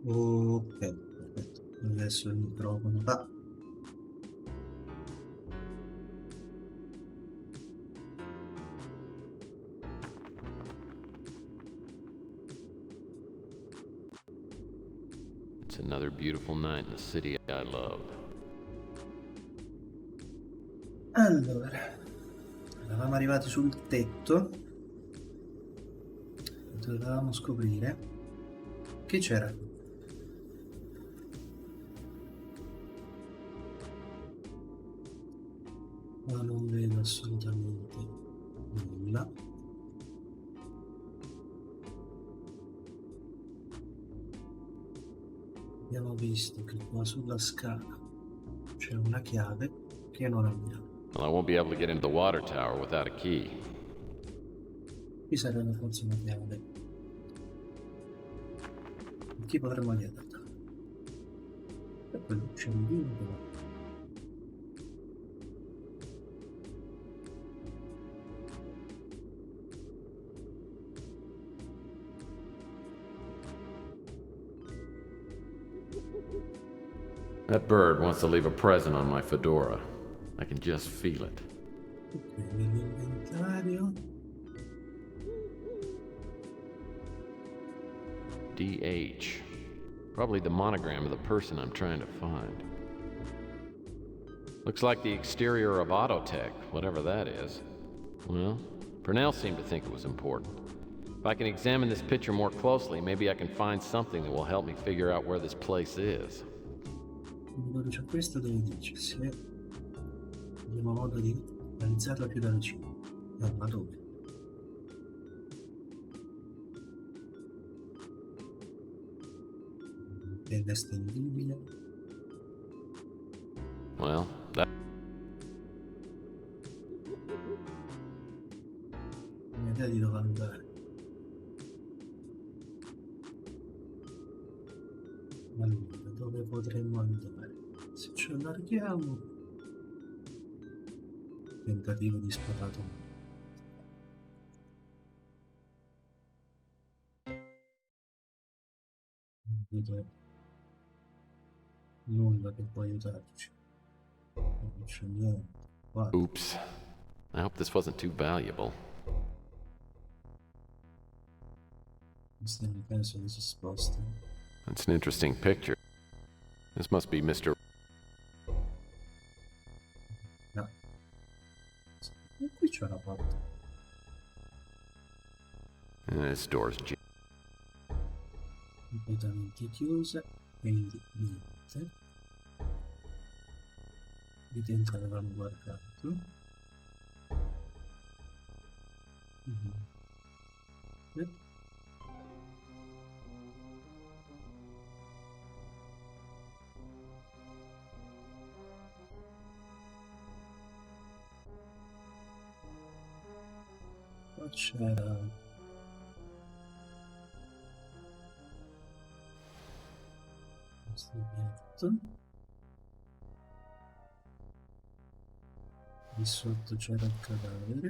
Ok, perfetto. Adesso il microfono va. It's another beautiful night in the city I love. Allora, eravamo arrivati sul tetto. Dovevamo scoprire che c'era qui. Ma non vedo assolutamente nulla. Abbiamo visto che qua sulla scala c'è una chiave che non abbiamo. Well, I won't be able to get into the water tower without a key. Qui sarebbe forse una chiave. Chi potremmo chiedere? E quello c'è un video. That bird wants to leave a present on my fedora. I can just feel it. Ok, nell'inventario. DH. Probably the monogram of the person I'm trying to find. Looks like the exterior of Autotech, whatever that is. Well, Purnell seemed to think it was important. If I can examine this picture more closely, maybe I can find something that will help me figure out where this place is. Dove c'è questo dove dice se abbiamo modo di analizzarla più da vicino. Ma dove? Tenda estendibile. Well, that... Un'idea di dove andare. Allora, dove potremmo andare? Se ci allarghiamo. Tentativo di sparato. Non vedo nulla che può aiutarci. Non c'è niente. Guarda, Oops. I hope this wasn't too valuable. questo non penso che si sposti. That's an interesting picture. This must be Mr. No. E qui c'è una porta. This door's Completamente chiusa, quindi niente. Di dentro avevamo guardato. E qua c'era questo biglietto. Di sotto c'era il cadavere.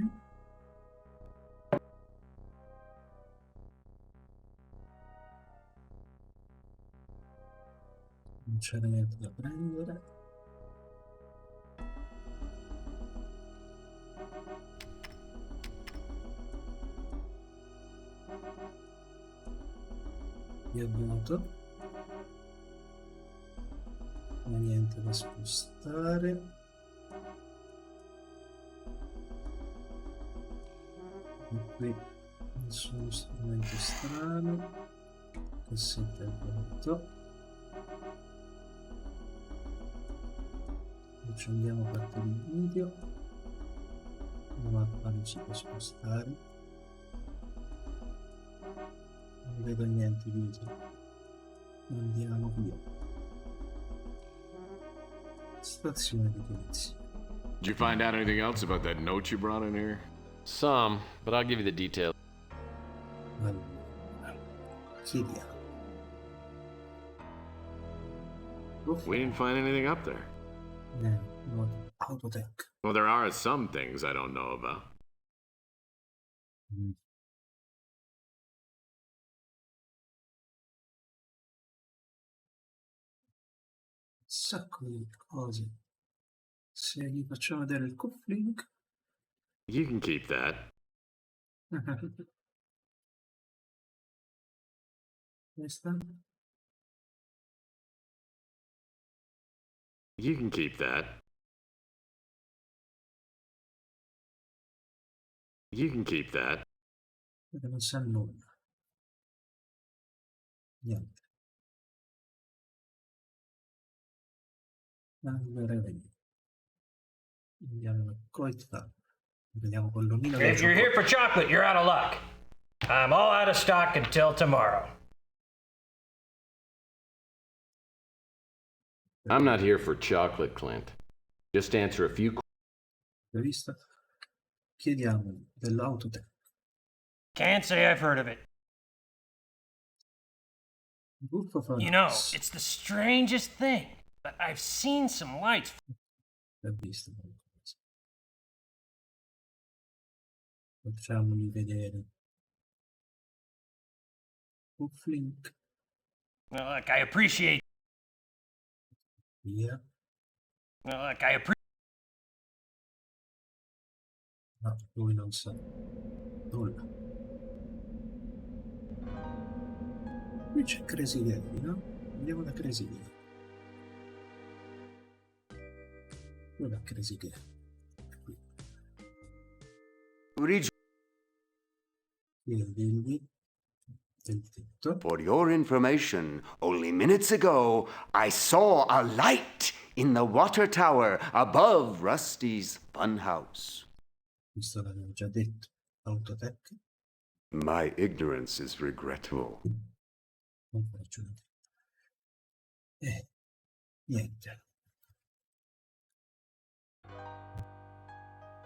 Non c'era niente da prendere. Qui è vuoto. Ma niente da spostare. E qui nessuno strumento strano. Cassetta è vuoto. Accendiamo parte di video. La mappa non si può spostare. Non vedo niente di utile. Andiamo via. Stazione di polizia. Did you find out anything else about that note you brought in here? Some, but I'll give you the details. Allora, chiediamo. We didn't find anything up there. No, Autotech. Well, there are some things I don't know about. Mm. sacco di cose. Se gli facciamo vedere il cufflink. You can keep that. Questa. You can keep that. You can keep that. Perché non sa nulla. Niente. Allora, andiamo a Coit. Vediamo con l'omino del If you're here for chocolate, you're out of luck. I'm all out of stock until tomorrow. I'm not here for chocolate, Clint. Just answer a few Vista. Chiediamo dell'autotech. Can't say I've heard of it. Buffo fa You know, it's the strangest thing, but I've seen some lights. visto qualcosa. Facciamoli vedere. Cufflink. Well, look, I appreciate. Via. Well, look, I appreciate. No, lui non sa nulla. Qui c'è Crazy Gay, no? Andiamo da Crazy Gay. Dov'è Crazy Gay? Chiedi del tetto. For your information, only minutes ago, I saw a light in the water tower above Rusty's funhouse. Questo l'avevo già detto. Autotech. My ignorance is regrettable. Non faccio niente. Niente.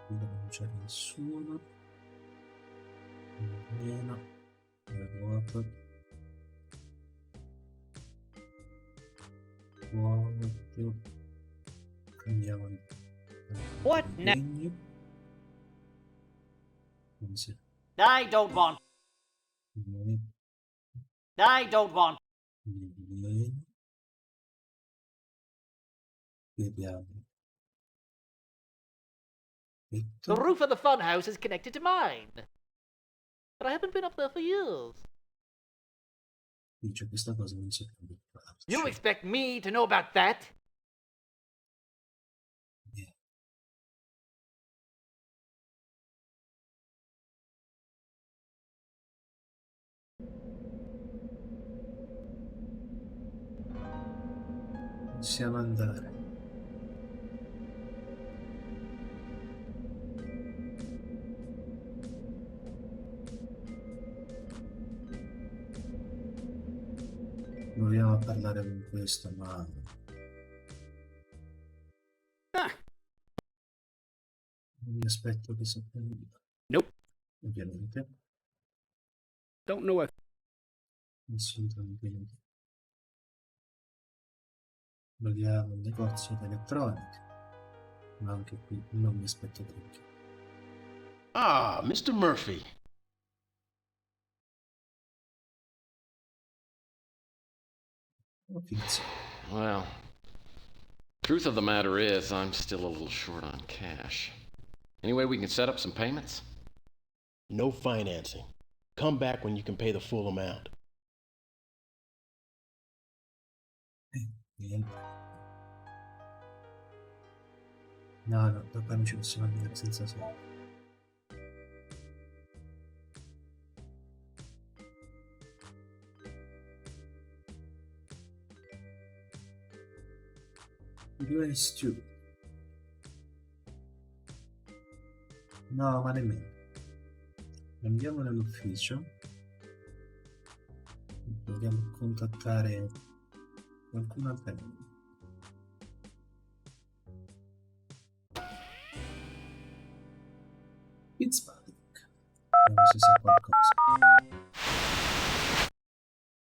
Qui non c'è nessuno. Meno. Vuoto. Vuoto. Andiamo in What now? legno. Non si I don't want. I don't want. legno. Vediamo. The Tetto. roof of the funhouse is connected to mine. But I haven't been up there for years. Dice questa cosa non so più. You expect me to know about that? Possiamo andare. Proviamo a parlare con questo, ma non mi aspetto che sappia nulla. Nope. Ovviamente. Don't know if Assolutamente niente. Proviamo il negozio di elettronica, ma anche qui non mi aspetto granché. Ah, Mr. Murphy. Well, truth of the matter is, I'm still a little short on cash. Any way we can set up some payments? No financing. Come back when you can pay the full amount. Niente. No, da qua non ci possiamo andare senza soldi. Due stew. No, ma nemmeno. Andiamo nell'ufficio. Dobbiamo contattare qualcun altro. Fitzpatrick. Vediamo se sa qualcosa.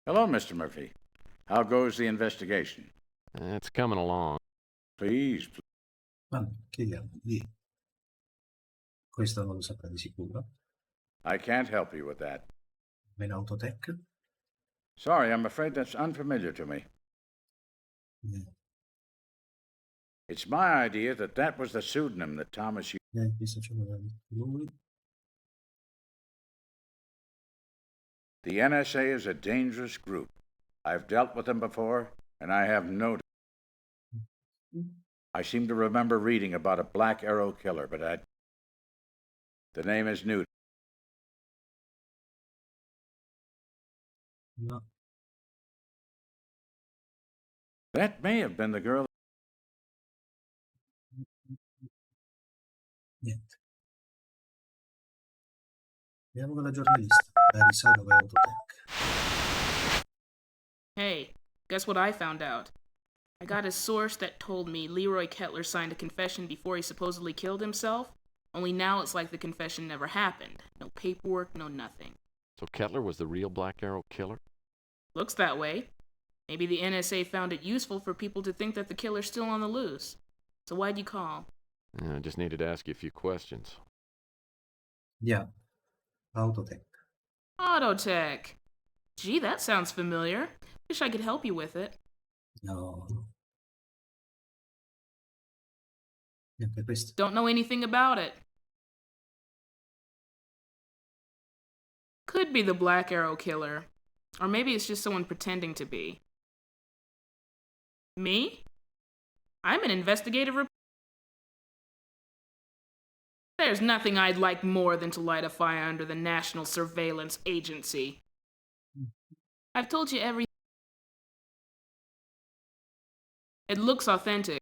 Hello, Mr. Murphy. How goes the investigation? It's coming along. Please. Ma chiediamo di questo non lo saprà di sicuro. I can't help you with that. Meno Autotech. Sorry, I'm afraid that's unfamiliar to me. It's my idea that that was the pseudonym that Thomas used. Questo ce l'aveva detto lui. The NSA is a dangerous group. I've dealt with them before, and I have no. I seem to remember reading about a Black Arrow killer, but the name is new. No. That may have been the girl. Niente. Vediamo con la giornalista. Risale Autotech. Hey, guess what I found out? I got a source that told me Leroy Kettler signed a confession before he supposedly killed himself, only now it's like the confession never happened. No paperwork, no nothing. So Kettler was the real Black Arrow killer? Looks that way. Maybe the NSA found it useful for people to think that the killer's still on the loose. So why'd you call? Yeah, I just needed to ask you a few questions. Yeah. Autotech. Autotech. Gee, that sounds familiar. Wish I could help you with it. No. Neanche questo. Don't know anything about it. Could be the Black Arrow killer. Or maybe it's just someone pretending to be. Me? I'm an investigative reporter. There's nothing I'd like more than to light a fire under the National Surveillance Agency. I've told you everything. It looks authentic.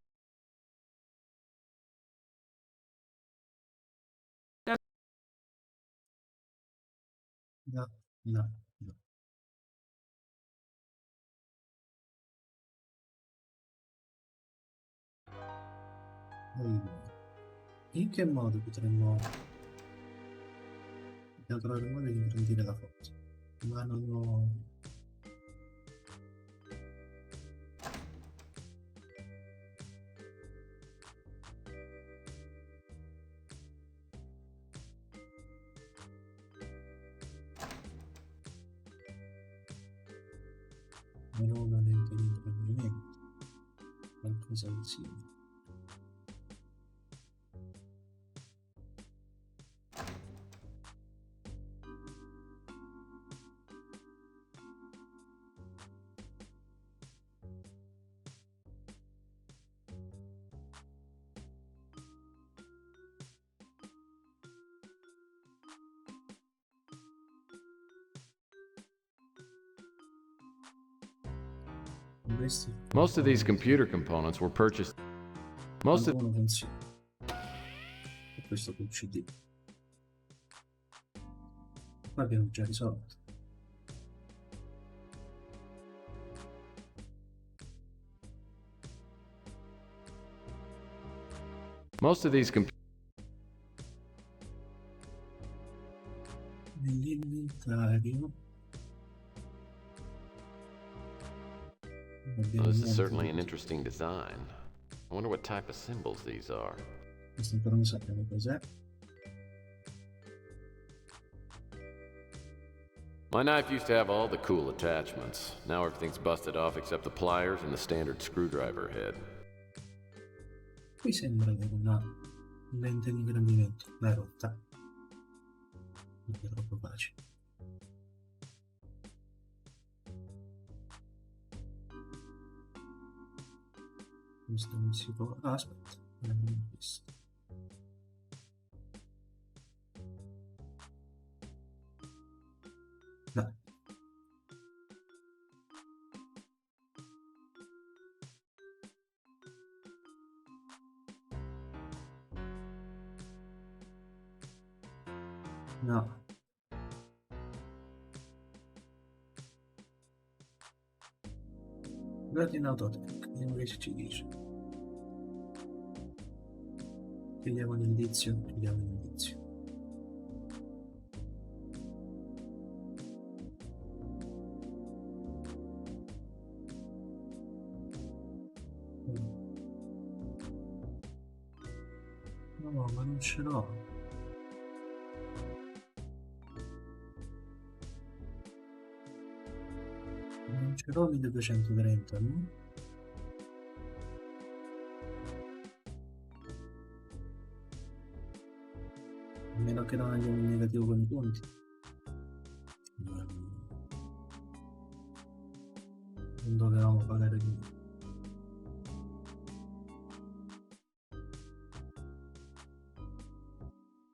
No, no, no. Allora, in che modo potremmo trovare un modo di ingrandire la foto? Ma non ho... Non ho una lente di ingrandimento. Qualcosa di simile. Most of these computer components were purchased. Most of Uno funziona. E questo col CD. Qua abbiamo già risolto. these Nell'inventario. Well, this is certainly an interesting design. I wonder what type of symbols these are. Questo ancora non sappiamo cos'è. My knife used to have all the cool attachments. Now everything's busted off except the pliers and the standard screwdriver head. Qui sembra avere una lente di ingrandimento. L'hai rotta. Non è troppo facile. Questo non si può... Ah, aspetta. Non questo. Dai. No. Guardi in Autotech, vediamo che ci dice. Chiediamo un indizio, chiediamo un indizio. No, ma non ce l'ho. Non ce l'ho 1230, no? meno che non andiamo in negativo con i punti. Non dovevamo pagare di più.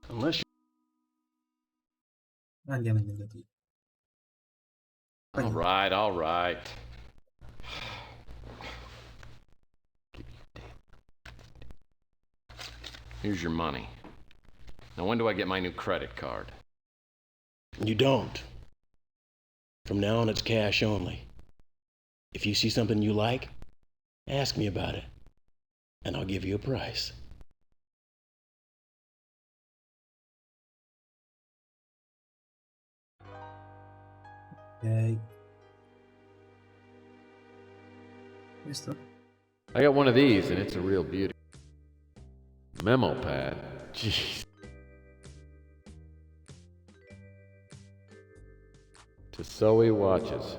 Unless Andiamo in negativo. All right, all right. Here's your money. Now, when do I get my new credit card? you don't. From now on, it's cash only. If you see something you like, ask me about it, and I'll give you a price. Ok. Questo? I got one of these, and it's a real beauty. Memo pad. Jeez. Tissot watches.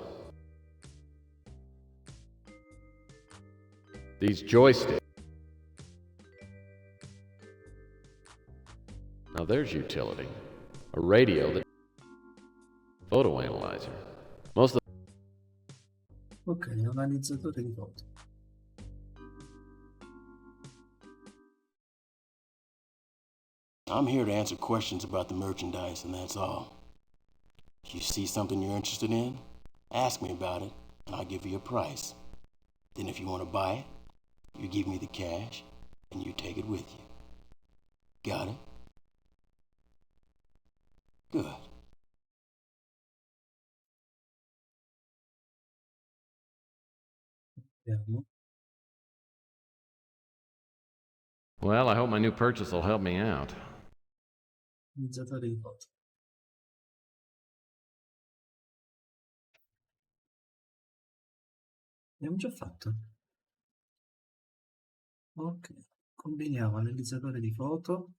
These joysticks. Now there's utility. A radio that... Photo analyzer. Most of Ok, analizzatore di foto. I'm here to answer questions about the merchandise, and that's all. If you see something you're interested in, ask me about it, and I'll give you a price. Then if you want to buy it, you give me the cash, and you take it with you. Got it? Good. Vediamo. Well, I hope my new purchase will help me out. Analizzatore di foto. Abbiamo già fatto. Ok, combiniamo analizzatore di foto.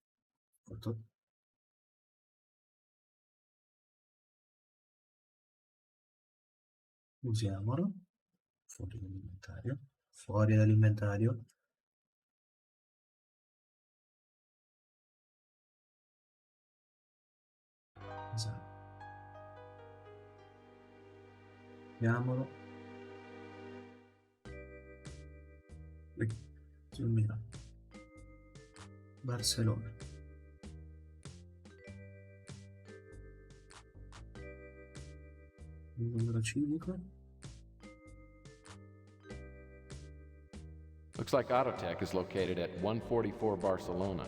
Usiamolo. Fuori dall'inventario. Fuori dall'inventario. Esatto. Usiamolo. Sul Milano. Barcellona. Il numero civico. Looks like Autotech is located at 144 Barcelona.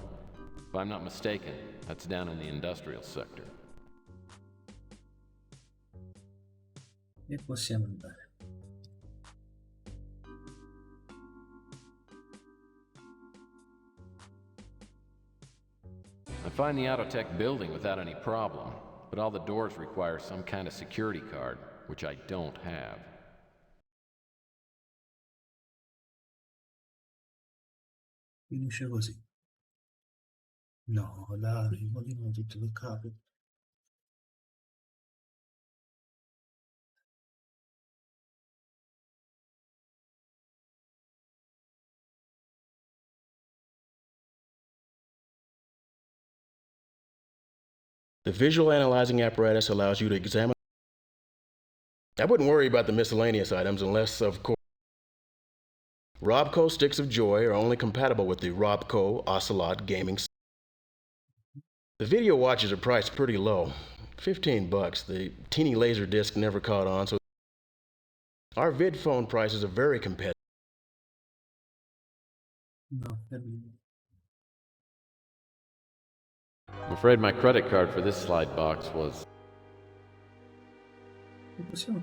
If I'm not mistaken, that's down in the industrial sector. E possiamo andare. I find the Autotech building without any problem, but all the doors require some kind of security card, which I don't have. Finisce così. No, dai, vogliono tutto le cave. The visual analyzing apparatus allows you to examine. I wouldn't worry about the miscellaneous items unless, of course, Robco sticks of joy are only compatible with the Robco Ocelot gaming. The video watches are priced pretty low, $15. The teeny laser disc never caught on, so our vid phone prices are very competitive. No, I'm afraid my credit card for this slide box was... non possiamo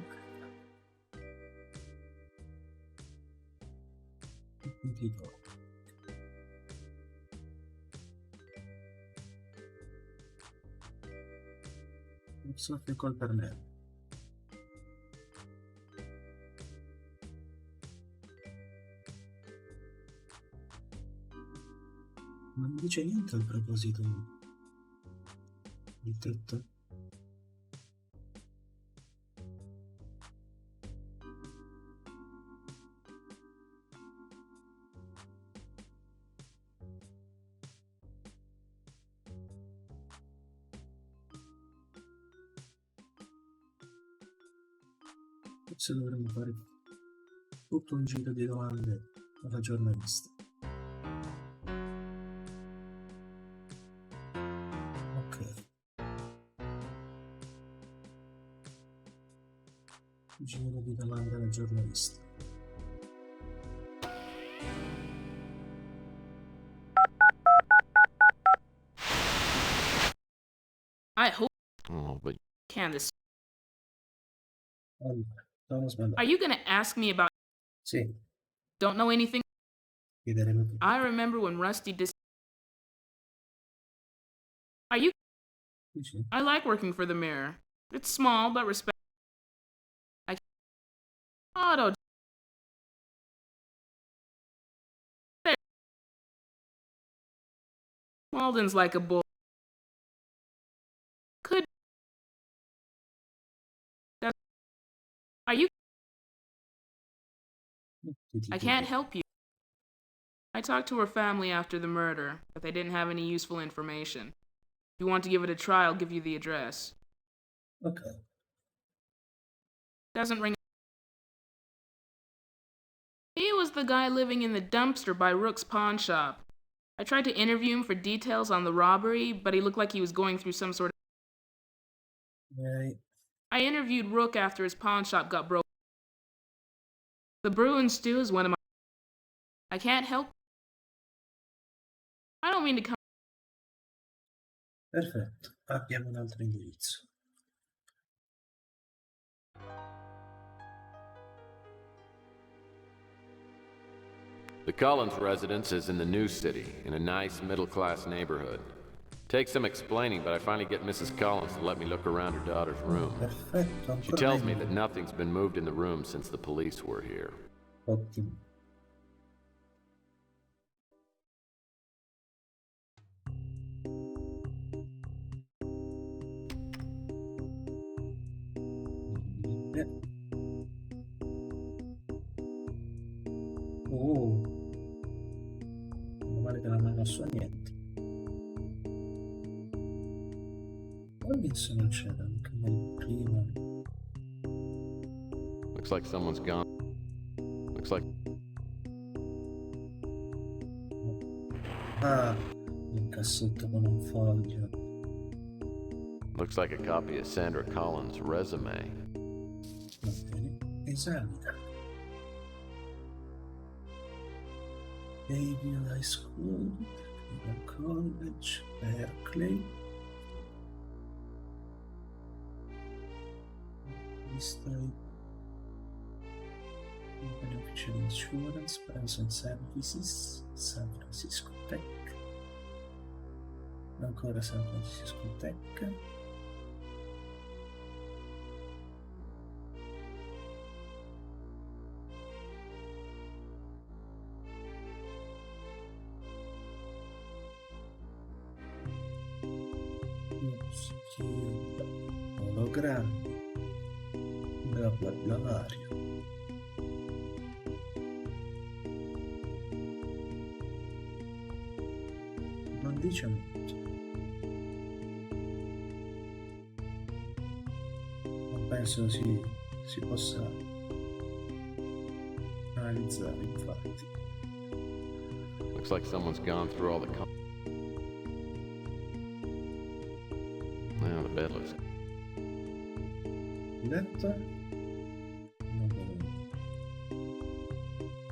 tipo non so che col per me. Non dice niente al proposito di tutto. Forse dovremmo fare tutto un giro di domande alla giornalista. Ok. Giro di domande alla giornalista. I hope Oh, but can this. Allora, sono sbagliato. Are you gonna ask me about? Sì, Don't know anything? chiederemo tutto. I remember when Rusty dis. Are you? Sì. I like working for the Mirror. It's small but respect. Auto. There. Walden's like a bull. Could. Are you? I can't help you. I talked to her family after the murder, but they didn't have any useful information. If you want to give it a try, I'll give you the address. Ok. Doesn't ring. He was the guy living in the dumpster by Rook's pawn shop. I tried to interview him for details on the robbery, but he looked like he was going through some sort of. I interviewed Rook after his pawn shop got broken. The Bruin stew is one of my. I can't help. I don't mean to come. Perfetto, abbiamo un altro indirizzo. the Collins residence is in the new city, in a nice middle-class neighborhood. Takes some explaining, but I finally get Mrs. Collins to let me look around her daughter's room. Perfetto, She ancora tells me meglio. that nothing's been moved in the room since the police were here. Ottimo. Oh, meno male che non hanno messo niente. Adesso non c'era anche nel prima. Looks like someone's gone. Looks like... Ah, un cassetto con un foglio. Looks like a copy of Sandra Collins' resume. Va bene, esamina. Bayville High School, Technical College, Berkeley. History. Beneficial Insurance, Present Services, San Francisco Tech. Ancora San Francisco Tech. Ologrammi, bla bla bla vario. Non dice molto. Non penso si possa analizzare, infatti. Looks like someone's gone through all the... Now the bed looks... Letto? Non vedo.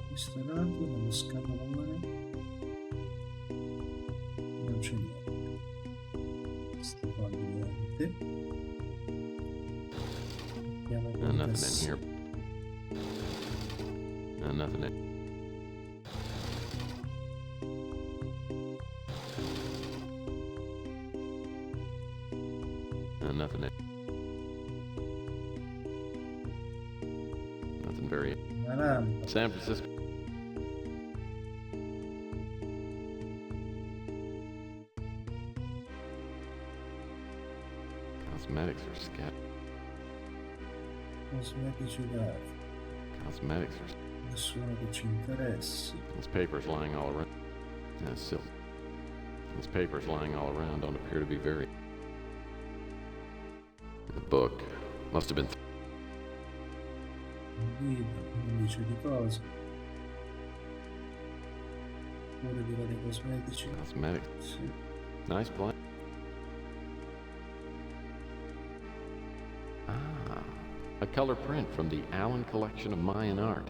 Ristorato nello scatolone. Non c'è niente. Sto qua niente. nothing in here. Nothing in... nothing in... Nothing very... San Francisco. Cosmetics are scattered. Cosmetici vari. Cosmetics are... Nessuno che ci interessi. This paper's lying all around. Yeah, silk. This paper's lying all around don't appear to be very... The book must have been... libro, non dice di cosa. Pure di vari cosmetici. Cosmetics. Sì. Nice blend. Ah, a color print from the Allen collection of Mayan art.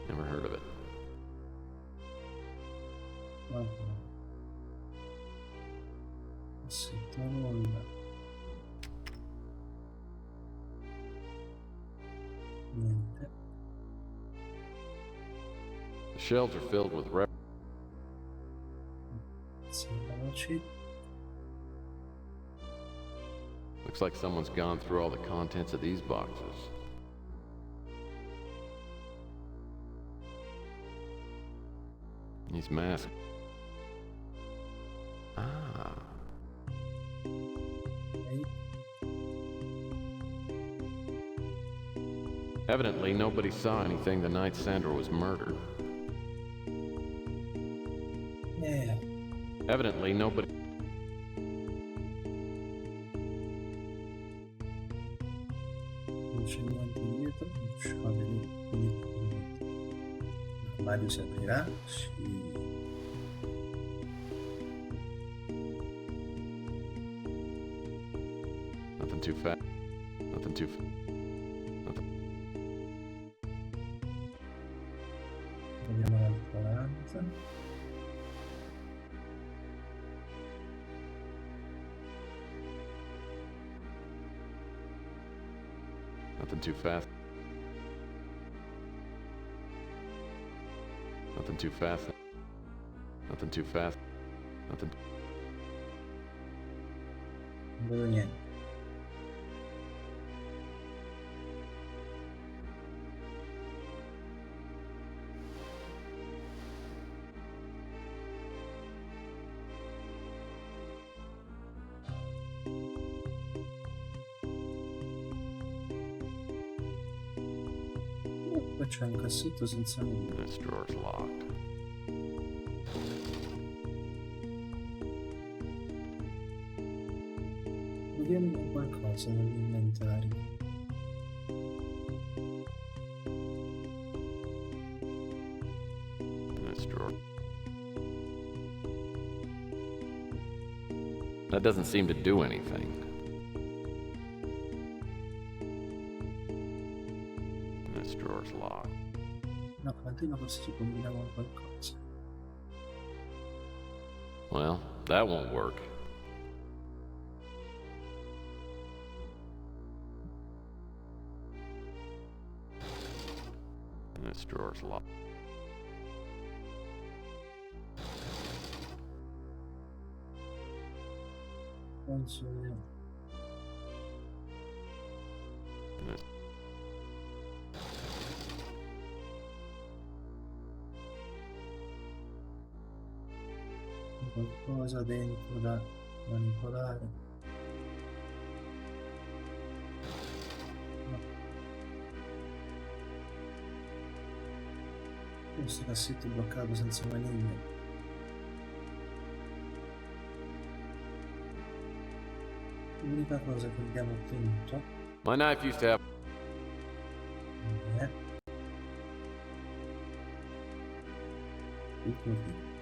Never heard of it. Sento nulla. Niente. The shelves are filled with Sembraci. Looks like someone's gone through all the contents of these boxes. These masks. Ah. Evidently, nobody saw anything the night Sandra was murdered. Yeah. Evidently, nobody... Non c'è niente dietro, non c'è niente. L'armadio si aprirà? Sì. Nothing too fast. Nothing too... Nothing... Vediamo l'altoranza. Nothing too fast. Nothing too fast. Nothing too fast. Nothing... Non vedo niente. Qua c'è un cassetto senza nulla. This drawer's locked. Vediamo qualcosa nell'inventario. This drawer. That doesn't seem to do anything. This drawer's locked. No, quantina forse combiniamo qualcosa. Well, that won't work. This drawer's locked. Penso che... This... qualcosa dentro da manipolare. No. Questo cassetto è bloccato senza maniglia. L'unica cosa che abbiamo ottenuto My knife used to have... è il profilo.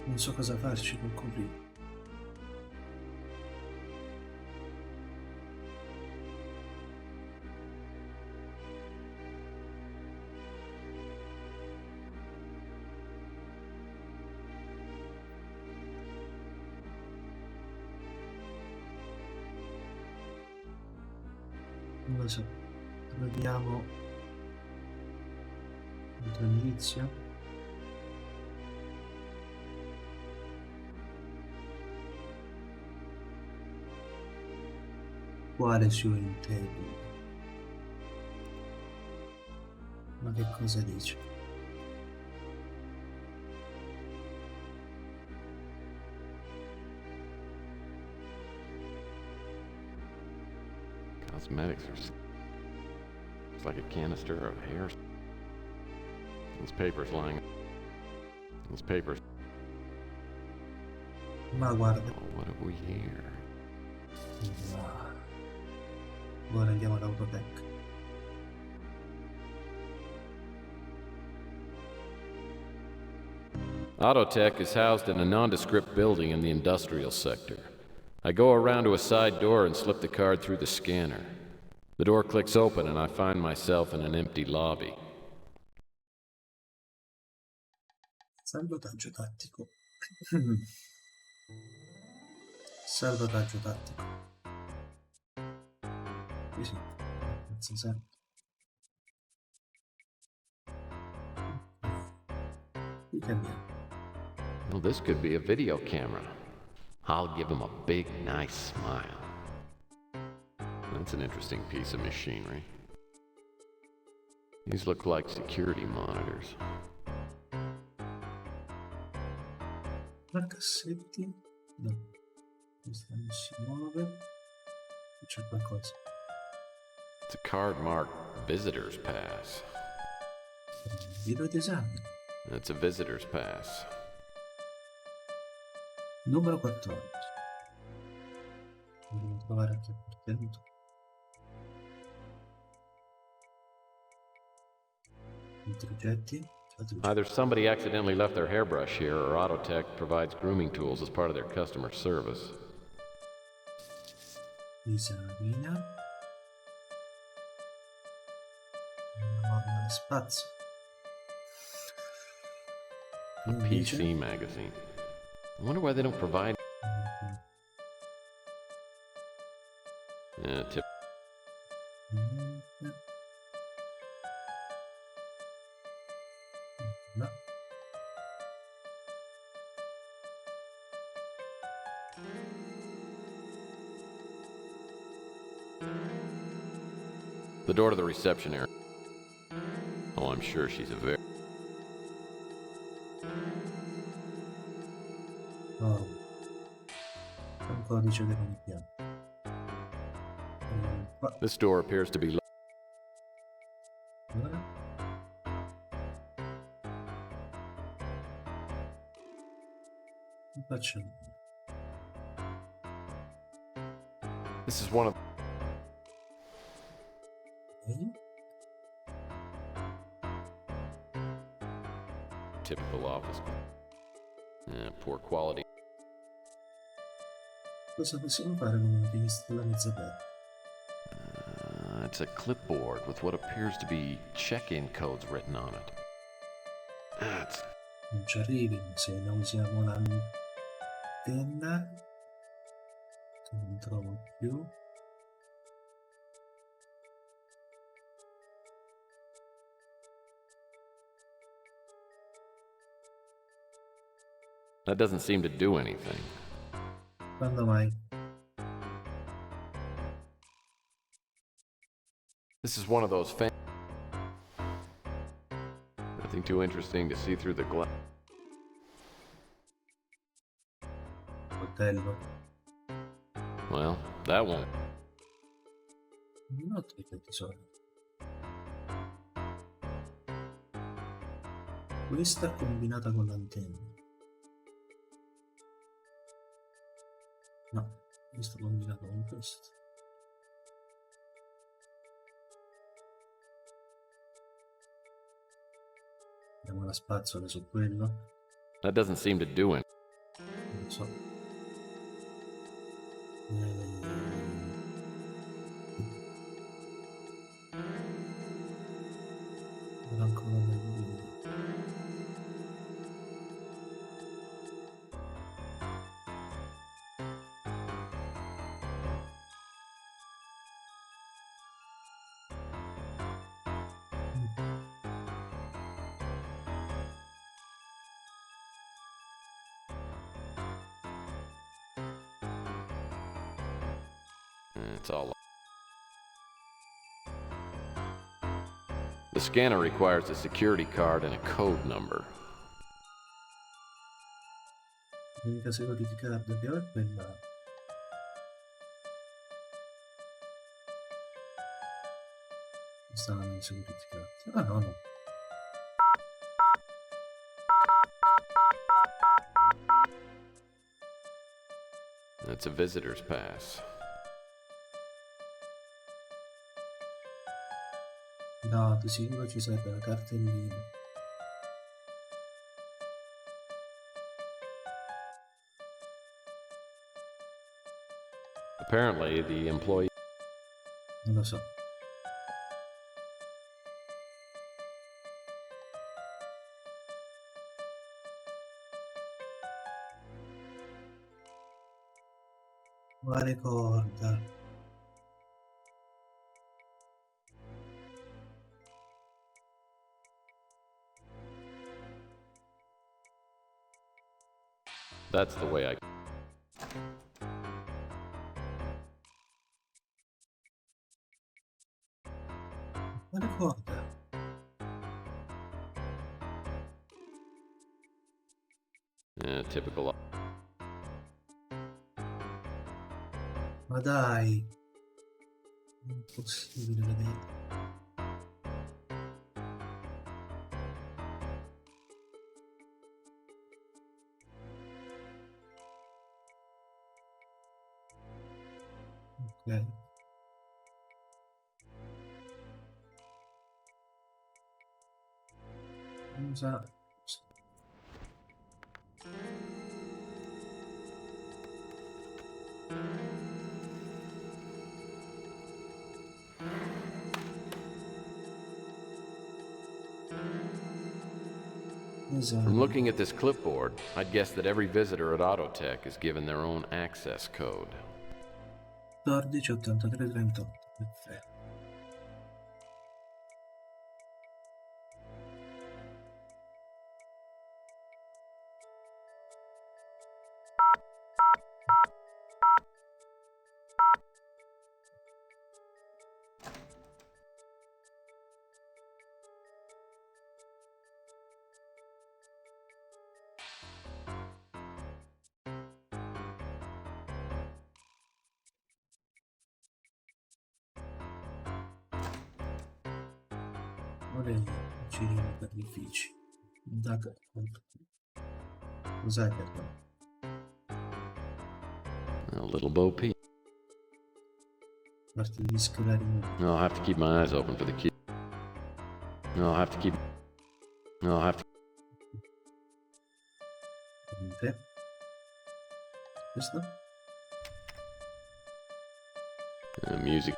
Non so cosa farci col coprire. Non lo so. Vediamo altro indizio. Quale suo intento? Ma che cosa dice? Cosmetics are... It's like a canister of hair. These papers lying... These papers... Ma guarda. Oh, what have we here? Ora andiamo all'Autotech. Autotech is housed in a nondescript building in the industrial sector. I go around to a side door and slip the card through the scanner. The door clicks open and I find myself in an empty lobby. Salvataggio tattico. Salvataggio tattico. Qui sì. Cazzo serve. Qui che andiamo? Well, this could be a video camera. I'll give him a big, nice smile. That's an interesting piece of machinery. These look like security monitors. Cassetti? No. Questa non si muove. C'è qualcosa. It's a card marked Visitor's Pass. Video d'esame. That's a Visitor's Pass. Numero 14. Dobbiamo trovare anche il contenuto. Oggetti. Either somebody accidentally left their hairbrush here, or Autotech provides grooming tools as part of their customer service. Esamina. Normale spazio. A PC magazine. I wonder why they don't provide... tip. No. The door to the reception area. Oh, I'm sure she's a very... Oh. C'è un codice che non mi piace. Qua. This door appears to be... Guarda. Faccio. This is one of... Typical office. Poor quality. Cosa possiamo fare con una finestra mezza aperta? It's a clipboard with what appears to be check-in codes written on it. Non ci arrivi se non usiamo l'antenna. Non trovo più. That doesn't seem to do anything. Quando mai? This is one of those nothing too interesting to see through the glass. Coltello. Well, that won't. Non ho tre tesori. Questa combinata con l'antenna. No, questo combinato con questo. Abbiamo la spazzola su quello. That doesn't seem to do it. Non so. Non ancora nel video. It's all. The scanner requires a security card and a code number. L'unica security card che ho è quella. Questa non è security card. Ah no, no. It's a visitor's pass. No, di sicuro ci serve la cartellina. Apparently, the employee... Non lo so. Quale corda? That's the way I... Quale corda? typical... Ma dai! È impossibile vedere. Ok. Usa. From looking at this clipboard, I'd guess that every visitor at Autotech is given their own access code. 148338. Perfetto. Ora giriamo per gli uffici. Cos'è che no? A little Bo Peep. Parte di scrivere in I'll have to keep my eyes open for the key. I'll have to keep... I'll have to... niente. Questo? music.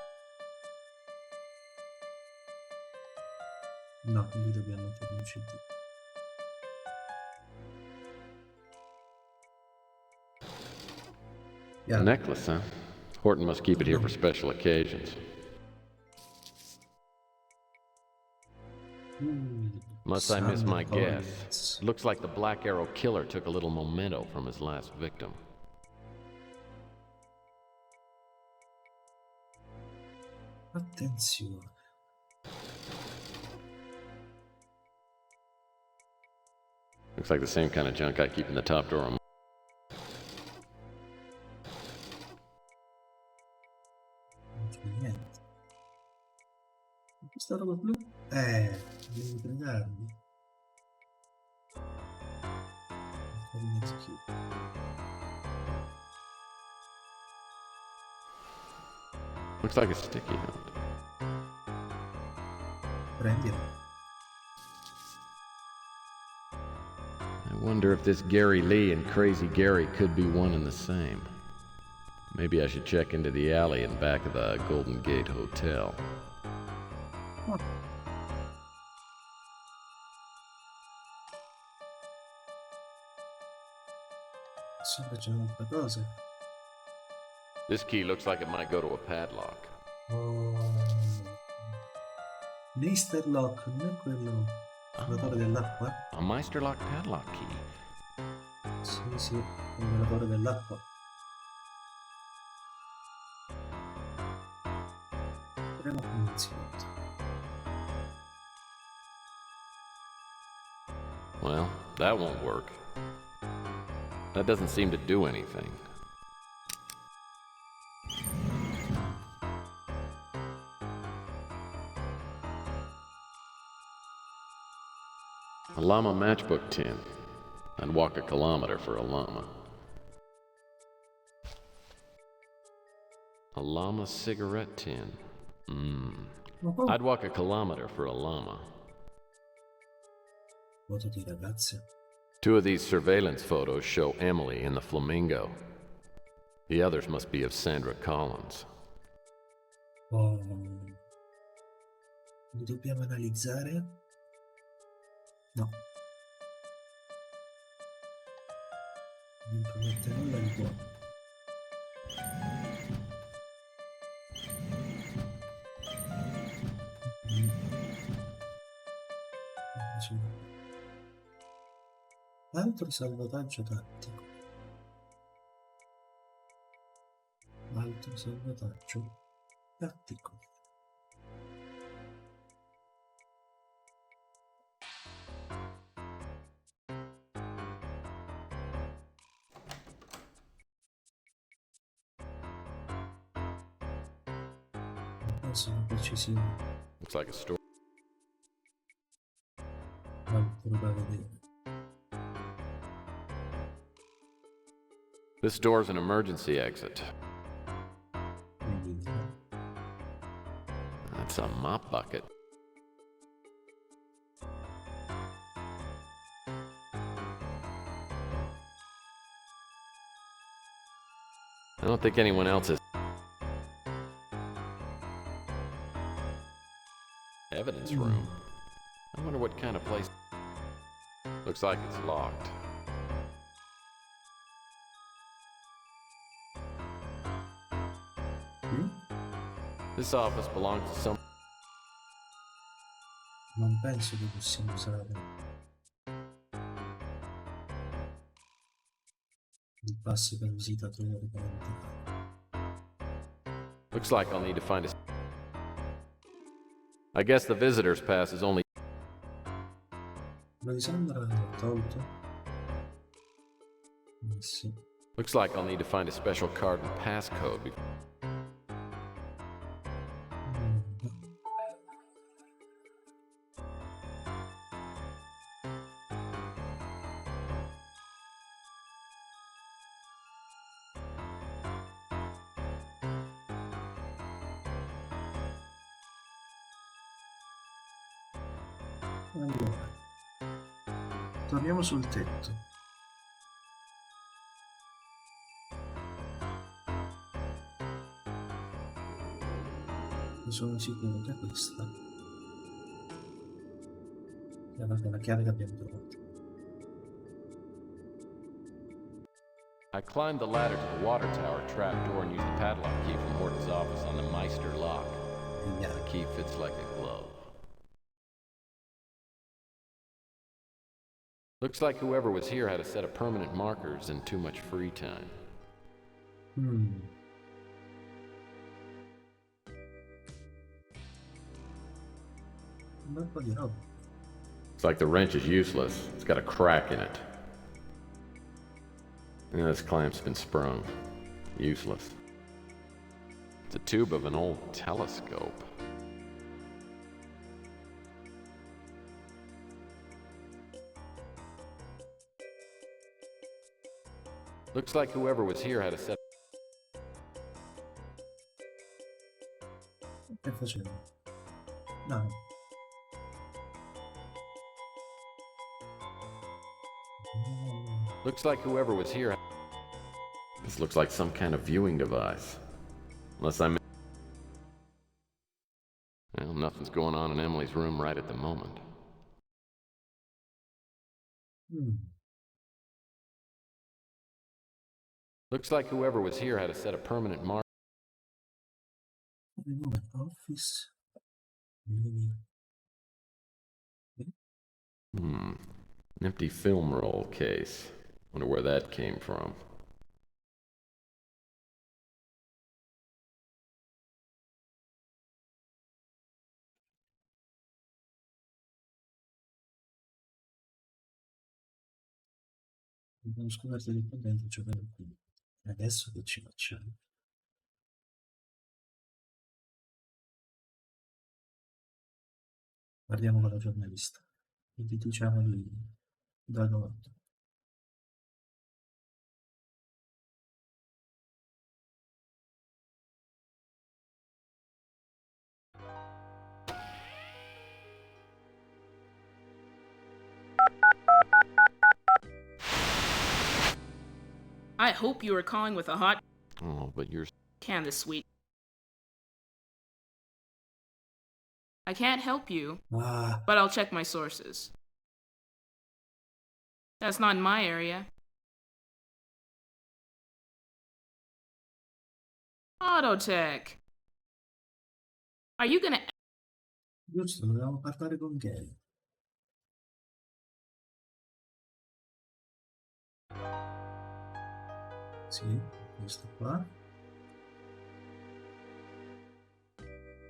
No, quindi dobbiamo fare un CD. A necklace, huh? Horton must keep it here for special occasions. Must I miss my guess? Looks like the Black Arrow killer took a little memento from his last victim. Attenzione. Looks like the same kind of junk I keep in the top drawer of... Non c'è niente. Questa roba blu? Devi pregarmi. Looks like a sticky note. Prendilo. I wonder if this Gary Lee and Crazy Gary could be one and the same. Maybe I should check into the alley in back of the Golden Gate Hotel. Sopra c'è un'altra cosa. This key looks like it might go to a padlock. Oh. Mr. Lock, non è quello motore dell'acqua? A Meisterlock padlock key. Sì, sì, il motore dell'acqua. Proviamo con l'inizio. Well, that won't work. That doesn't seem to do anything. A llama matchbook tin. I'd walk a kilometer for a llama. A llama cigarette tin. Oh, I'd walk a kilometer for a llama. foto di ragazze. 2 of these surveillance photos show Emily in the flamingo. The others must be of Sandra Collins. Oh, li dobbiamo analizzare? No. Non promette nulla di buono. Altro salvataggio tattico. Altro salvataggio tattico. Non sono precisioni. Looks like a store. Altro da vedere. This door's an emergency exit. Quindi That's a mop bucket. I don't think anyone else is. Evidence room. I wonder what kind of place. Looks like it's locked. This office belongs to some. non penso che possiamo usare il pass per visitatore per entrare. Looks like I'll need to find a. I guess the visitor's pass is only. Ma di Sandra l'ho tolto? Sì. Looks like I'll need to find a special card and passcode before. Allora, torniamo sul tetto. Sono sicuro che questa è la chiave che abbiamo trovato. I climbed the ladder to the water tower trapdoor and used the padlock key from Horton's office on the Meister lock. Yeah. The key fits like a glove. Looks like whoever was here had a set of permanent markers and too much free time. Un bel po' di roba. It's like the wrench is useless. It's got a crack in it. Yeah, this clamp's been sprung. Useless. It's a tube of an old telescope. Looks like whoever was here had a set. Che facevo? No. Looks like whoever was here. This looks like some kind of viewing device. Unless I'm. Well, nothing's going on in Emily's room right at the moment. Looks like whoever was here had a set of permanent markers. Office. An empty film roll case. Wonder where that came from. Abbiamo scoperto di qua dentro giocare qui. Adesso che ci facciamo? Parliamo con la giornalista e gli diciamo di Dragonotto. I hope you were calling with a hot Oh, but you're... can this sweet. I can't help you, Ah, but I'll check my sources. That's not in my area. Autotech. Are you gonna... giusto, dobbiamo parlare con Gary. Sì, questo qua.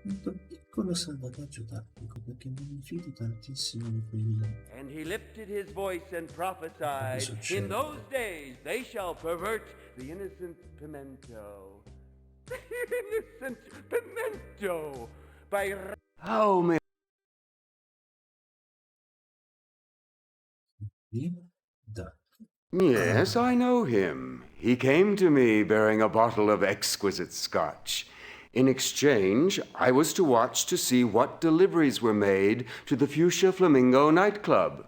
Questo piccolo salvataggio tattico, perché non mi fido tantissimo di quelli. And he lifted his voice and prophesied, succede? in those days they shall pervert the innocent pimento. The innocent pimento! By... Oh, man. Sì? Da. Yes, I know him. He came to me bearing a bottle of exquisite scotch. In exchange, I was to watch to see what deliveries were made to the Fuchsia Flamingo nightclub.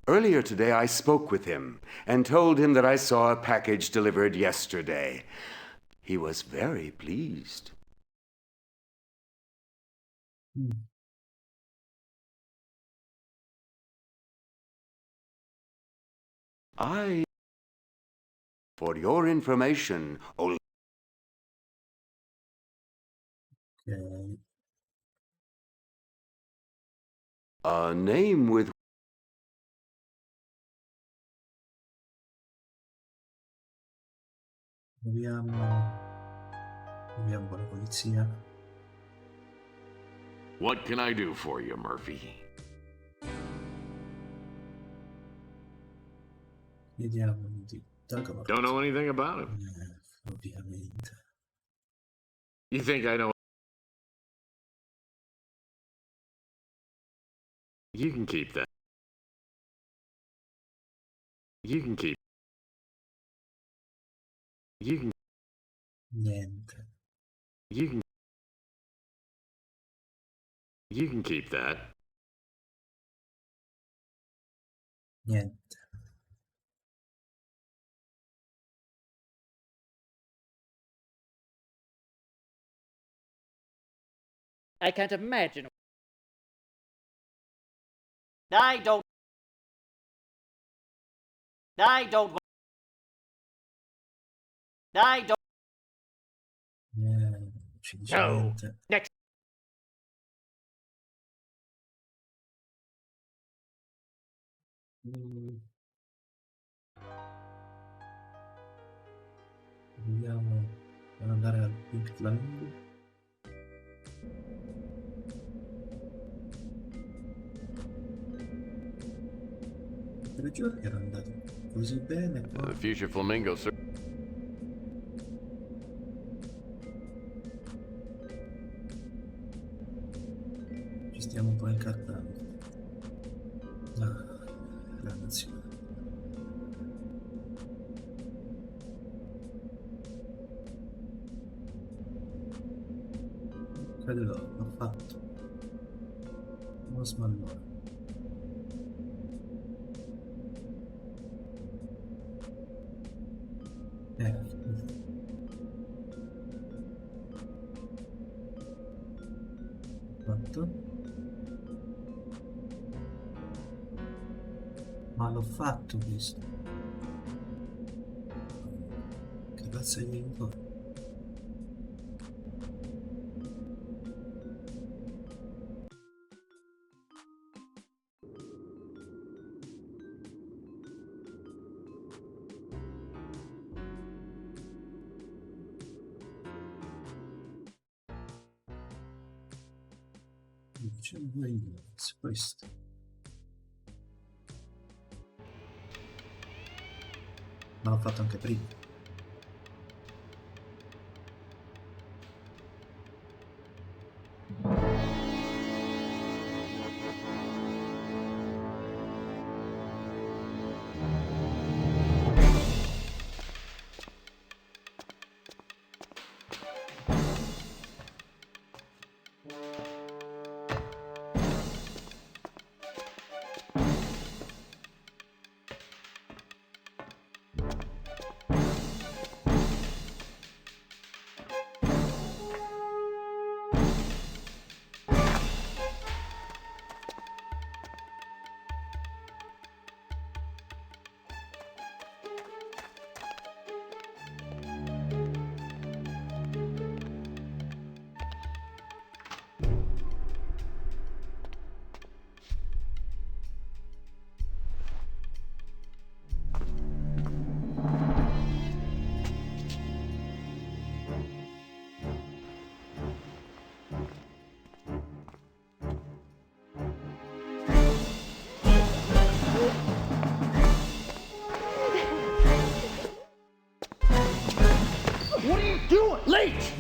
Earlier today, I spoke with him and told him that I saw a package delivered yesterday. He was very pleased. For your information, only... Ok. A name with... Proviamo la polizia. What can I do for you, Murphy? Vediamo di Dagor. Don't know anything about him. Ovviamente. You think I know? You can keep that. You can keep. You can. Niente. You can. You can keep that. Niente. I can't imagine. I don't. I don't. I don't. Ci dice No. niente. Next. Vogliamo andare al Pink Flamingo. Per giorni era andato così bene. Poi... The Fuchsia Flamingo, sir. Ci stiamo un po' incartando. Grazie. Quello l'ho fatto. Uno smallone. Fatto. Ma l'ho fatto questo. Che razza di aiuto? C'è due inglesi, questo. Ma l'ho fatto anche prima.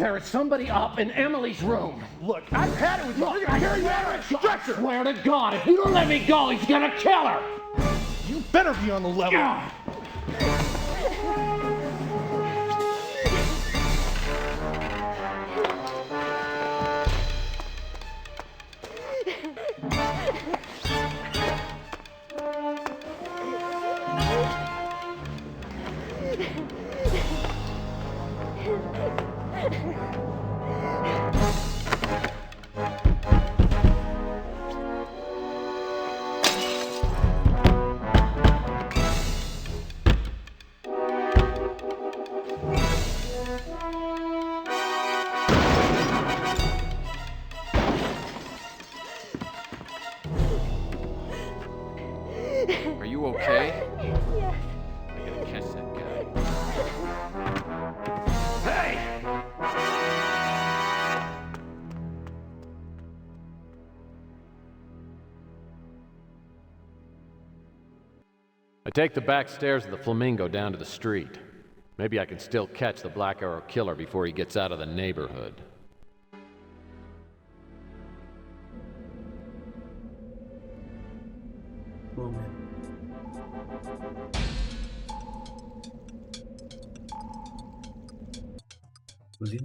There is somebody up in Emily's room. Look, I've had it with you. You're gonna carry me out on a stretcher. I swear to God, if you don't let me go, he's gonna kill her. You better be on the level. Are you okay? Yes. I gotta catch that guy. I take the back stairs of the Flamingo down to the street. Maybe I can still catch the Black Arrow killer before he gets out of the neighborhood. Come. Così?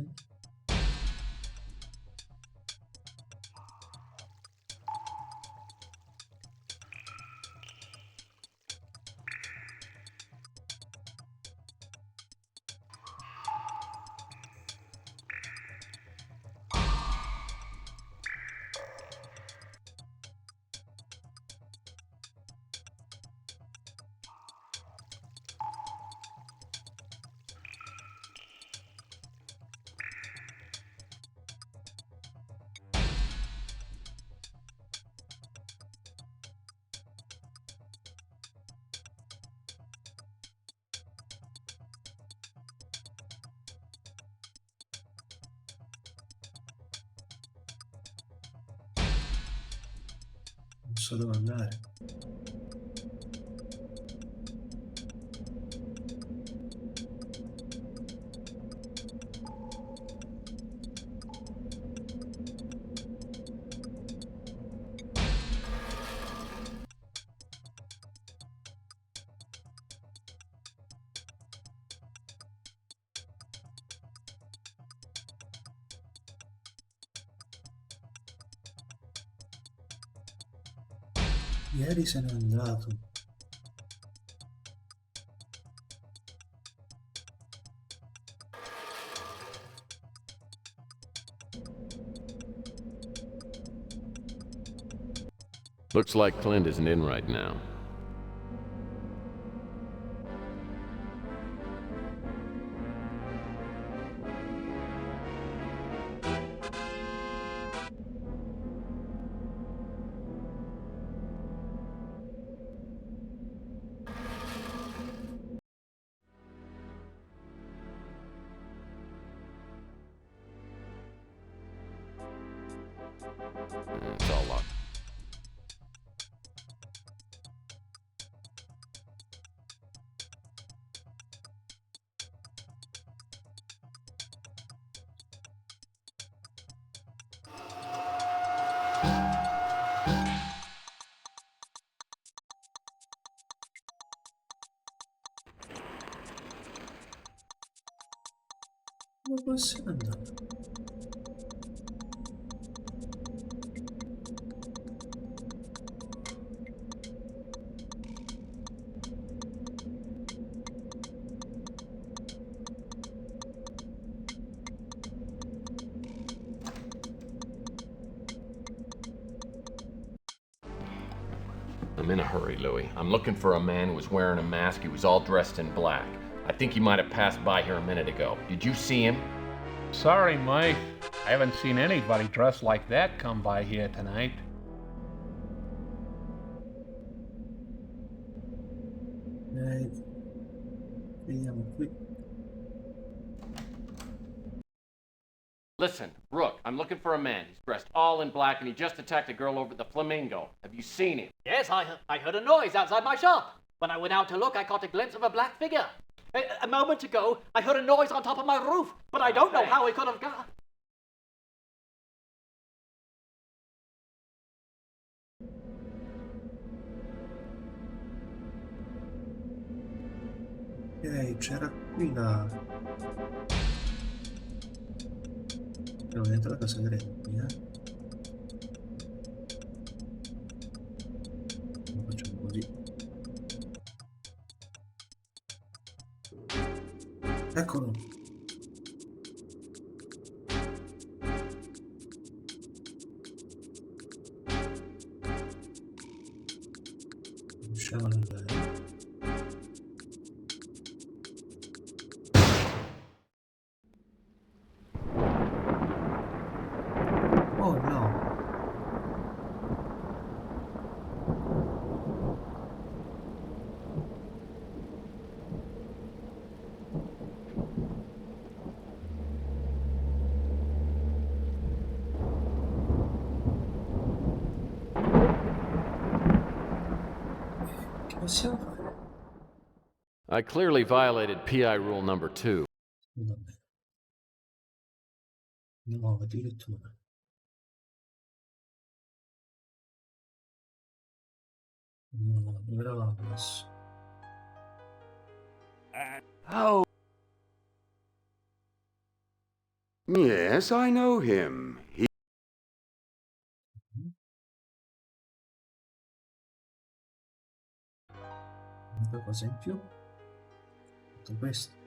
Non so dove andare. Ieri se n'è andato. Looks like Clint isn't in right now. It's all locked. Dove può essere andato? I'm in a hurry, Louis. I'm looking for a man who was wearing a mask. He was all dressed in black. I think he might have passed by here a minute ago. Did you see him? Sorry, Mike. I haven't seen anybody dressed like that come by here tonight. Vediamo qui. Listen, Rook, I'm looking for a man. He's dressed all in black and he just attacked a girl over at the Flamingo. Have you seen him? Yes, I heard a noise outside my shop. When I went out to look, I caught a glimpse of a black figure. A moment ago, I heard a noise on top of my roof, but I don't know how it could have got. Ok, c'era qui la... Devo dentro la casa grande qui, Lo facciamo così. Eccolo. Riusciamo ad andare. Oh no. Che possiamo fare? I clearly violated PI rule number 2. Vabbè. Nuova addirittura. No, dove eravamo adesso? Oh. Yes, I know him. Qualcosa in più? Tutto questo.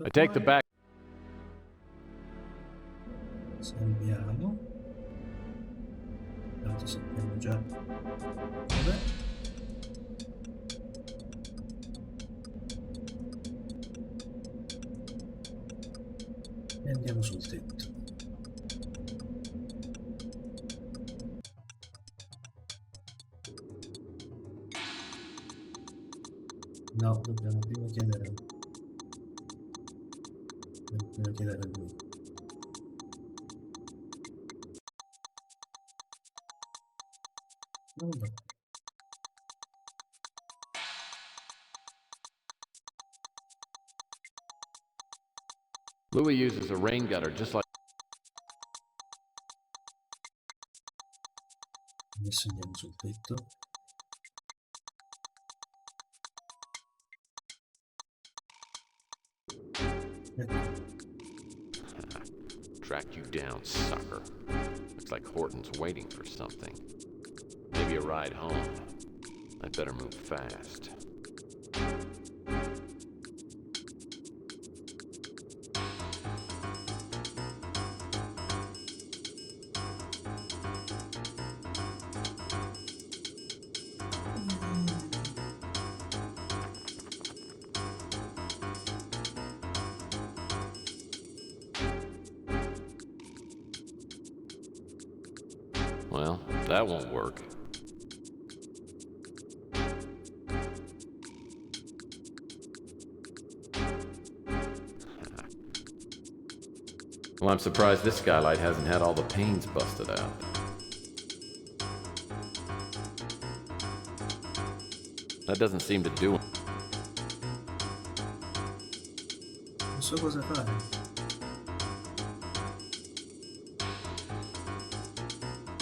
I take the back. Salviamo. Tanto sappiamo già. Vabbè. E andiamo sul tetto. No, dobbiamo prima chiedere a lui. Vabbè. Louis uses a rain gutter just like... Adesso andiamo sul tetto. Ecco. Track you down, sucker. Looks like Horton's waiting for something. Maybe a ride home. I better move fast. Well, that won't work. Well, I'm surprised this skylight hasn't had all the panes busted out. That doesn't seem to do it. Non so cosa fare.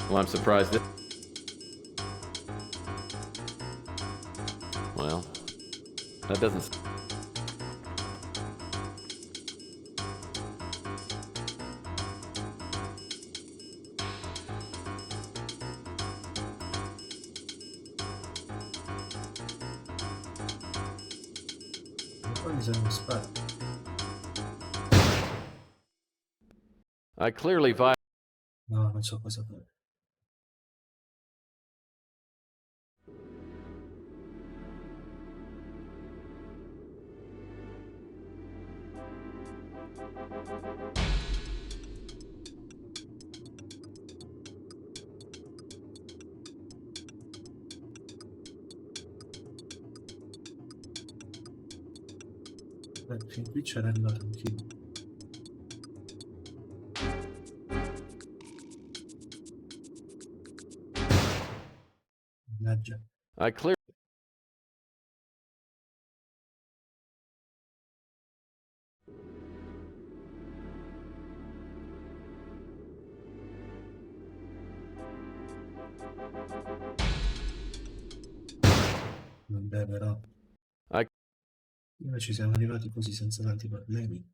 Well, I'm surprised that... Well, that doesn't... Poi mi serve uno sparo. I clearly violated... No, non so cosa fare. Fin qui c'era arrivato anch'io. Mannaggia. I cleared. Vabbè, però. I Noi ci siamo arrivati così senza tanti problemi.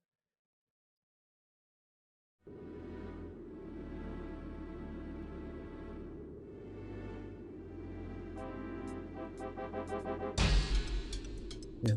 Yeah.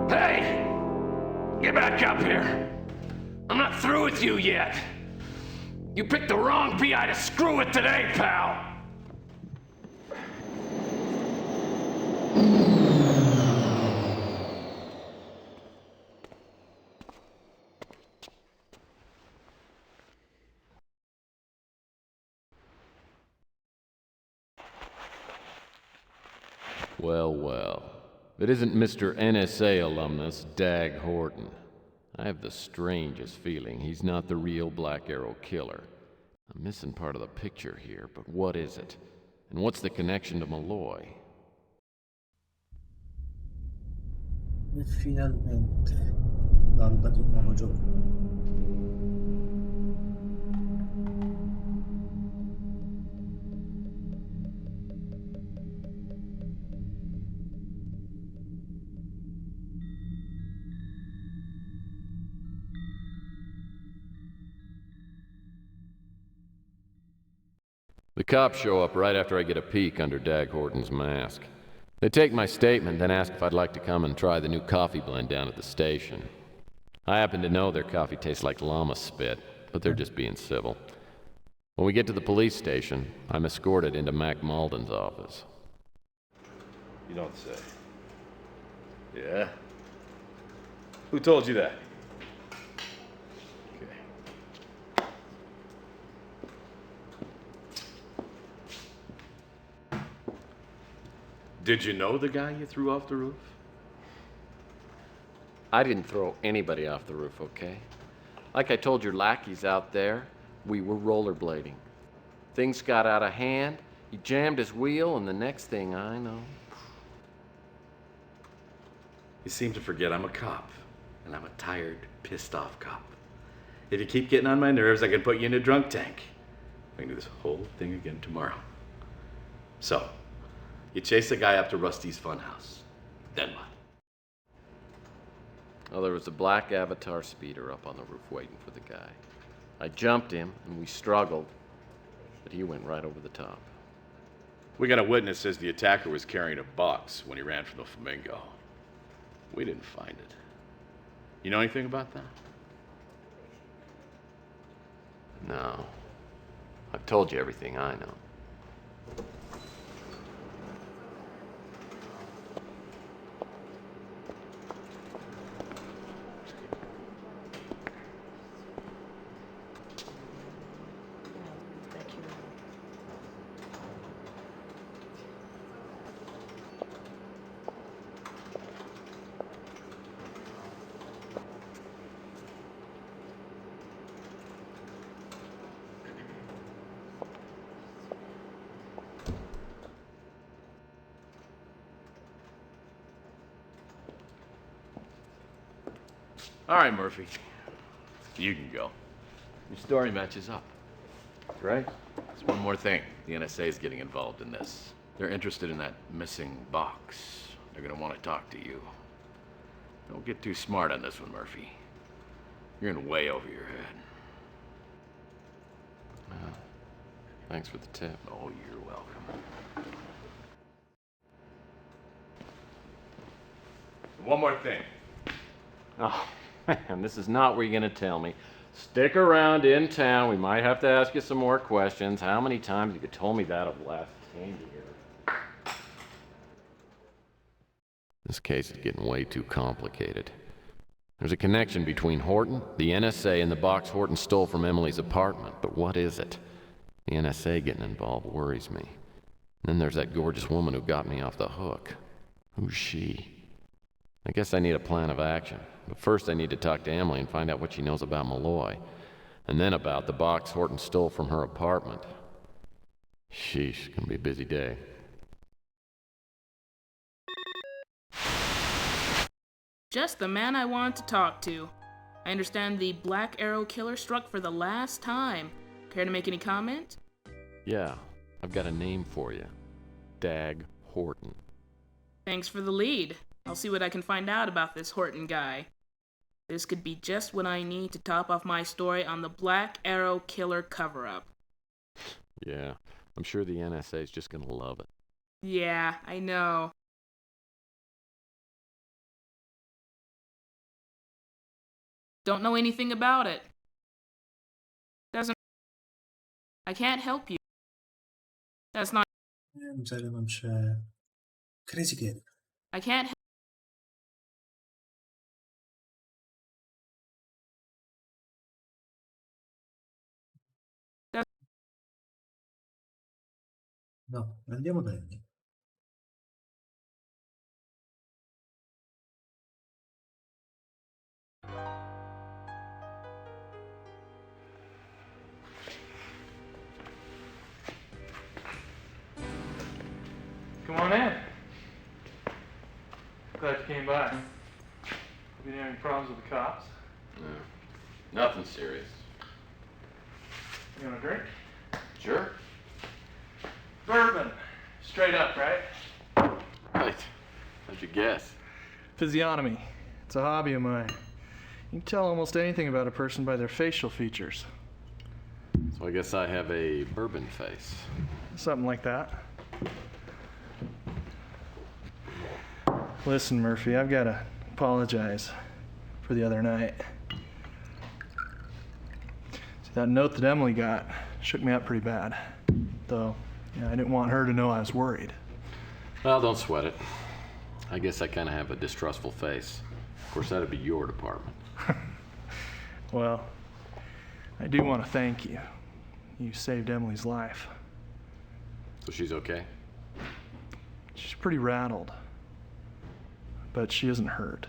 Hey! Get back up here! I'm not through with you yet! You picked the wrong PI to screw with today, pal! Well, well. It isn't Mr. NSA alumnus Dag Horton. I have the strangest feeling he's not the real Black Arrow killer. I'm missing part of the picture here, but what is it? And what's the connection to Malloy? E finalmente l'alba di un nuovo giorno. The cops show up right after I get a peek under Dag Horton's mask. They take my statement, then ask if I'd like to come and try the new coffee blend down at the station. I happen to know their coffee tastes like llama spit, but they're just being civil. When we get to the police station, I'm escorted into Mac Malden's office. You don't say. Yeah? Who told you that? Okay. Did you know the guy you threw off the roof? I didn't throw anybody off the roof, okay? Like I told your lackeys out there, we were rollerblading. Things got out of hand, he jammed his wheel, and the next thing I know... You seem to forget I'm a cop, and I'm a tired, pissed off cop. If you keep getting on my nerves, I can put you in a drunk tank. I can do this whole thing again tomorrow. So, you chase the guy up to Rusty's funhouse. Then what? Well, there was a black Avatar speeder up on the roof waiting for the guy. I jumped him, and we struggled, but he went right over the top. We got a witness says the attacker was carrying a box when he ran from the Flamingo. We didn't find it. You know anything about that? No. I've told you everything I know. All right, Murphy. You can go. Your story matches up. Right? There's one more thing. The NSA is getting involved in this. They're interested in that missing box. They're gonna want to talk to you. Don't get too smart on this one, Murphy. You're in way over your head. Thanks for the tip. Oh, you're welcome. One more thing. Oh, man, this is not what you're gonna tell me. Stick around in town. We might have to ask you some more questions. How many times have you told me that over the last 10 years? This case is getting way too complicated. There's a connection between Horton, the NSA, and the box Horton stole from Emily's apartment. But what is it? The NSA getting involved worries me. And then there's that gorgeous woman who got me off the hook. Who's she? I guess I need a plan of action. But first I need to talk to Emily and find out what she knows about Malloy. And then about the box Horton stole from her apartment. Sheesh, it's gonna be a busy day. Just the man I wanted to talk to. I understand the Black Arrow killer struck for the last time. Care to make any comment? Yeah, I've got a name for you. Dag Horton. Thanks for the lead. I'll see what I can find out about this Horton guy. This could be just what I need to top off my story on the Black Arrow killer cover-up. Yeah, I'm sure the NSA is just gonna love it. Yeah, I know. Don't know anything about it. I can't help you. That's not... Mi sa che non c'è... Crazy Kid. I can't help... No, andiamo da Andy. Come on in. Glad you came by. Have you had any problems with the cops? No, nothing serious. You want a drink? Sure. Bourbon. Straight up, right? Right. How'd you guess? Physiognomy. It's a hobby of mine. You can tell almost anything about a person by their facial features. So I guess I have a bourbon face. Something like that. Listen, Murphy, I've got to apologize for the other night. See, that note that Emily got shook me up pretty bad. Though, I didn't want her to know I was worried. Well, don't sweat it. I guess I kind of have a distrustful face. Of course, that'd be your department. Well, I do want to thank you. You saved Emily's life. So she's okay? She's pretty rattled. But she isn't hurt.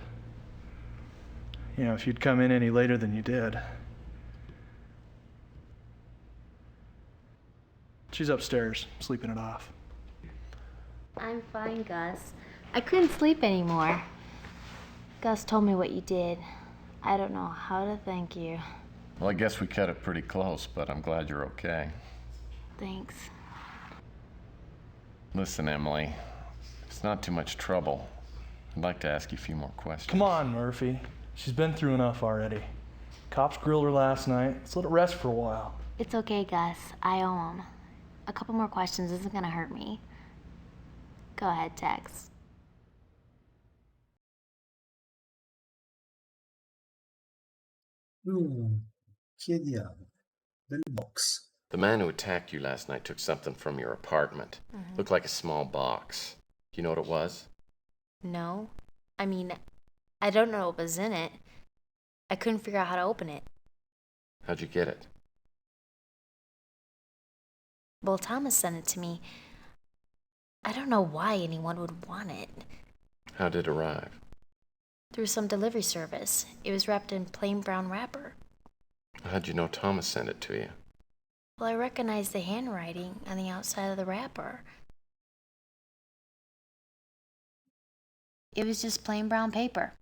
If you'd come in any later than you did. She's upstairs, sleeping it off. I'm fine, Gus. I couldn't sleep anymore. Gus told me what you did. I don't know how to thank you. Well, I guess we cut it pretty close, but I'm glad you're okay. Thanks. Listen, Emily, it's not too much trouble. I'd like to ask you a few more questions. Come on, Murphy. She's been through enough already. Cops grilled her last night. Let's let it rest for a while. It's okay, Gus. I owe him. A couple more questions isn't gonna hurt me. Go ahead, Tex. Chiediamo del box. The man who attacked you last night took something from your apartment. Looked like a small box. Do you know what it was? No. I mean, I don't know what was in it. I couldn't figure out how to open it. How'd you get it? Well, Thomas sent it to me. I don't know why anyone would want it. How did it arrive? Through some delivery service. It was wrapped in plain brown wrapper. How'd you know Thomas sent it to you? Well, I recognized the handwriting on the outside of the wrapper. It was just plain brown paper.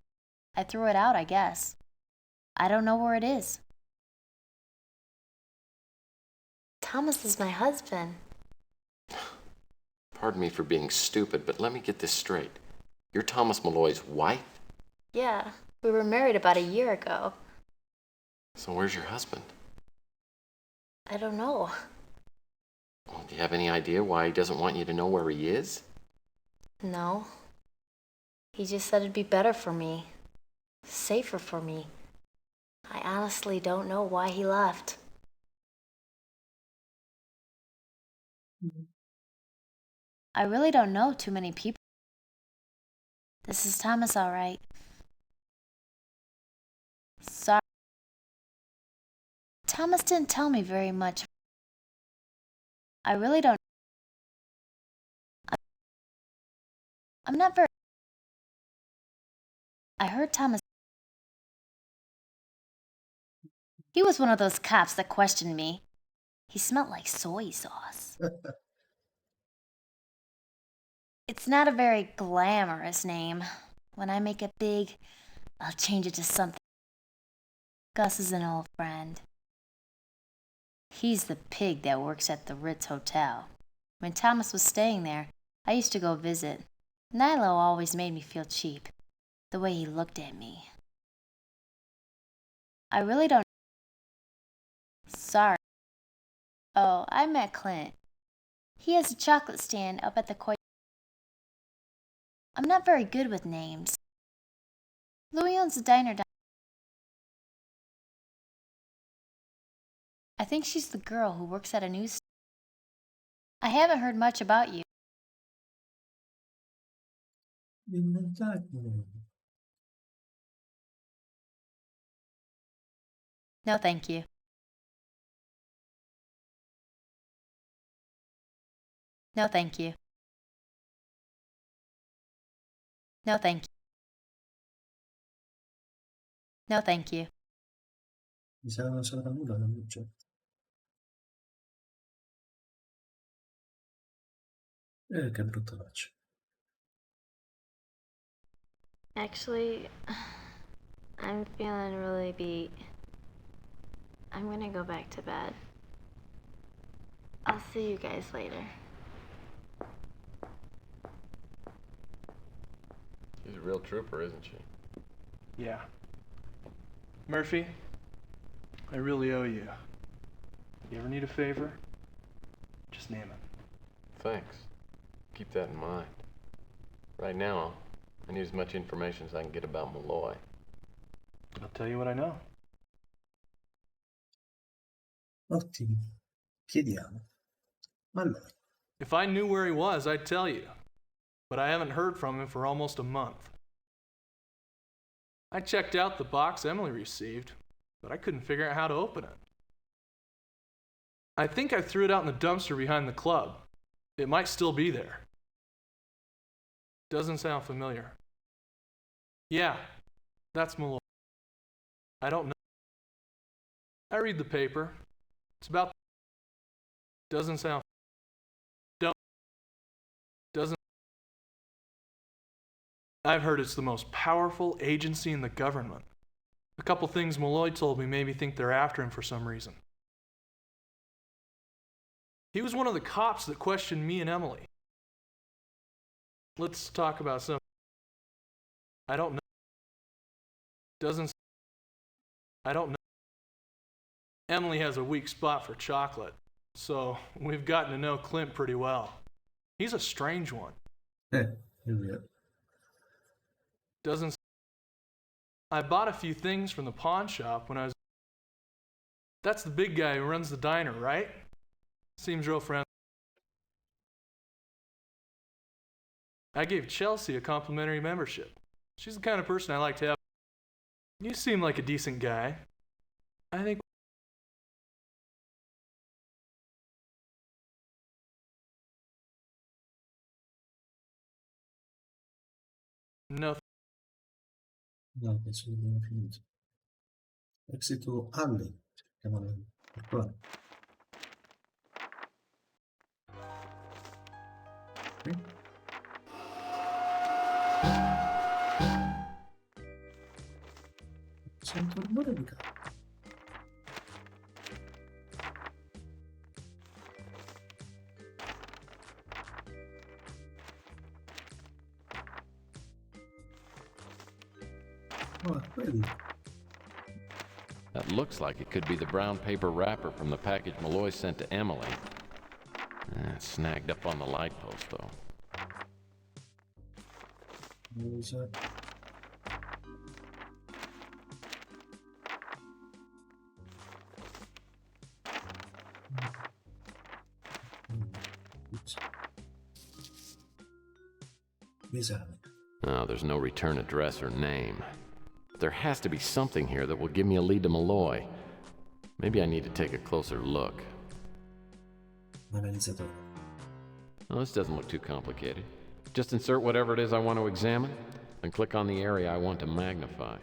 I threw it out, I guess. I don't know where it is. Thomas is my husband. Pardon me for being stupid, but let me get this straight. You're Thomas Malloy's wife? Yeah, we were married about a year ago. So where's your husband? I don't know. Well, do you have any idea why he doesn't want you to know where he is? No. He just said it'd be better for me. Safer for me. I honestly don't know why he left. I really don't know too many people. This is Thomas, all right. Sorry. Thomas didn't tell me very much. I really don't. I'm not very. I heard Thomas. He was one of those cops that questioned me. He smelled like soy sauce. It's not a very glamorous name. When I make it big, I'll change it to something. Gus is an old friend. He's the pig that works at the Ritz Hotel. When Thomas was staying there, I used to go visit. Nilo always made me feel cheap, the way he looked at me. I really don't. Sorry. Oh, I met Clint. He has a chocolate stand up at the koi. I'm not very good with names. Louis owns a diner down. I think she's the girl who works at a news. I haven't heard much about you. No, thank you. No, thank you. No, thank you. No, thank you. Mi sa che non saprà nulla dell'oggetto. Che brutta faccia. Actually, I'm feeling really beat. I'm gonna go back to bed. I'll see you guys later. She's a real trooper, isn't she? Yeah. Murphy, I really owe you. You ever need a favor? Just name it. Thanks. Keep that in mind. Right now, I need as much information as I can get about Malloy. I'll tell you what I know. Ottimo. Chiediamo. Allora. If I knew where he was, I'd tell you. But I haven't heard from him for almost a month. I checked out the box Emily received, but I couldn't figure out how to open it. I think I threw it out in the dumpster behind the club. It might still be there. Doesn't sound familiar. Yeah, that's Malloy. I don't know. I read the paper. It's about. Doesn't sound. Doesn't. I've heard it's the most powerful agency in the government. A couple things Malloy told me made me think they're after him for some reason. He was one of the cops that questioned me and Emily. Let's talk about something. I don't know. I don't know. Emily has a weak spot for chocolate, so we've gotten to know Clint pretty well. He's a strange one. Here we are. I bought a few things from the pawn shop when I was. That's the big guy who runs the diner, right? Seems real friendly. I gave Chelsea a complimentary membership. She's the kind of person I like to have. You seem like a decent guy. I think. No. No, penso che abbiamo finito. Exit to Alley. Chiamano per qua. Qui. Sento il rumore di Oh, è quello. That looks like it could be the brown paper wrapper from the package Malloy sent to Emily. It's snagged up on the light post, though. Usa. Esame. Oh, there's no return address or name. There has to be something here that will give me a lead to Malloy. Maybe I need to take a closer look. Analizzatore. Oh, this doesn't look too complicated. Just insert whatever it is I want to examine, and click on the area I want to magnify.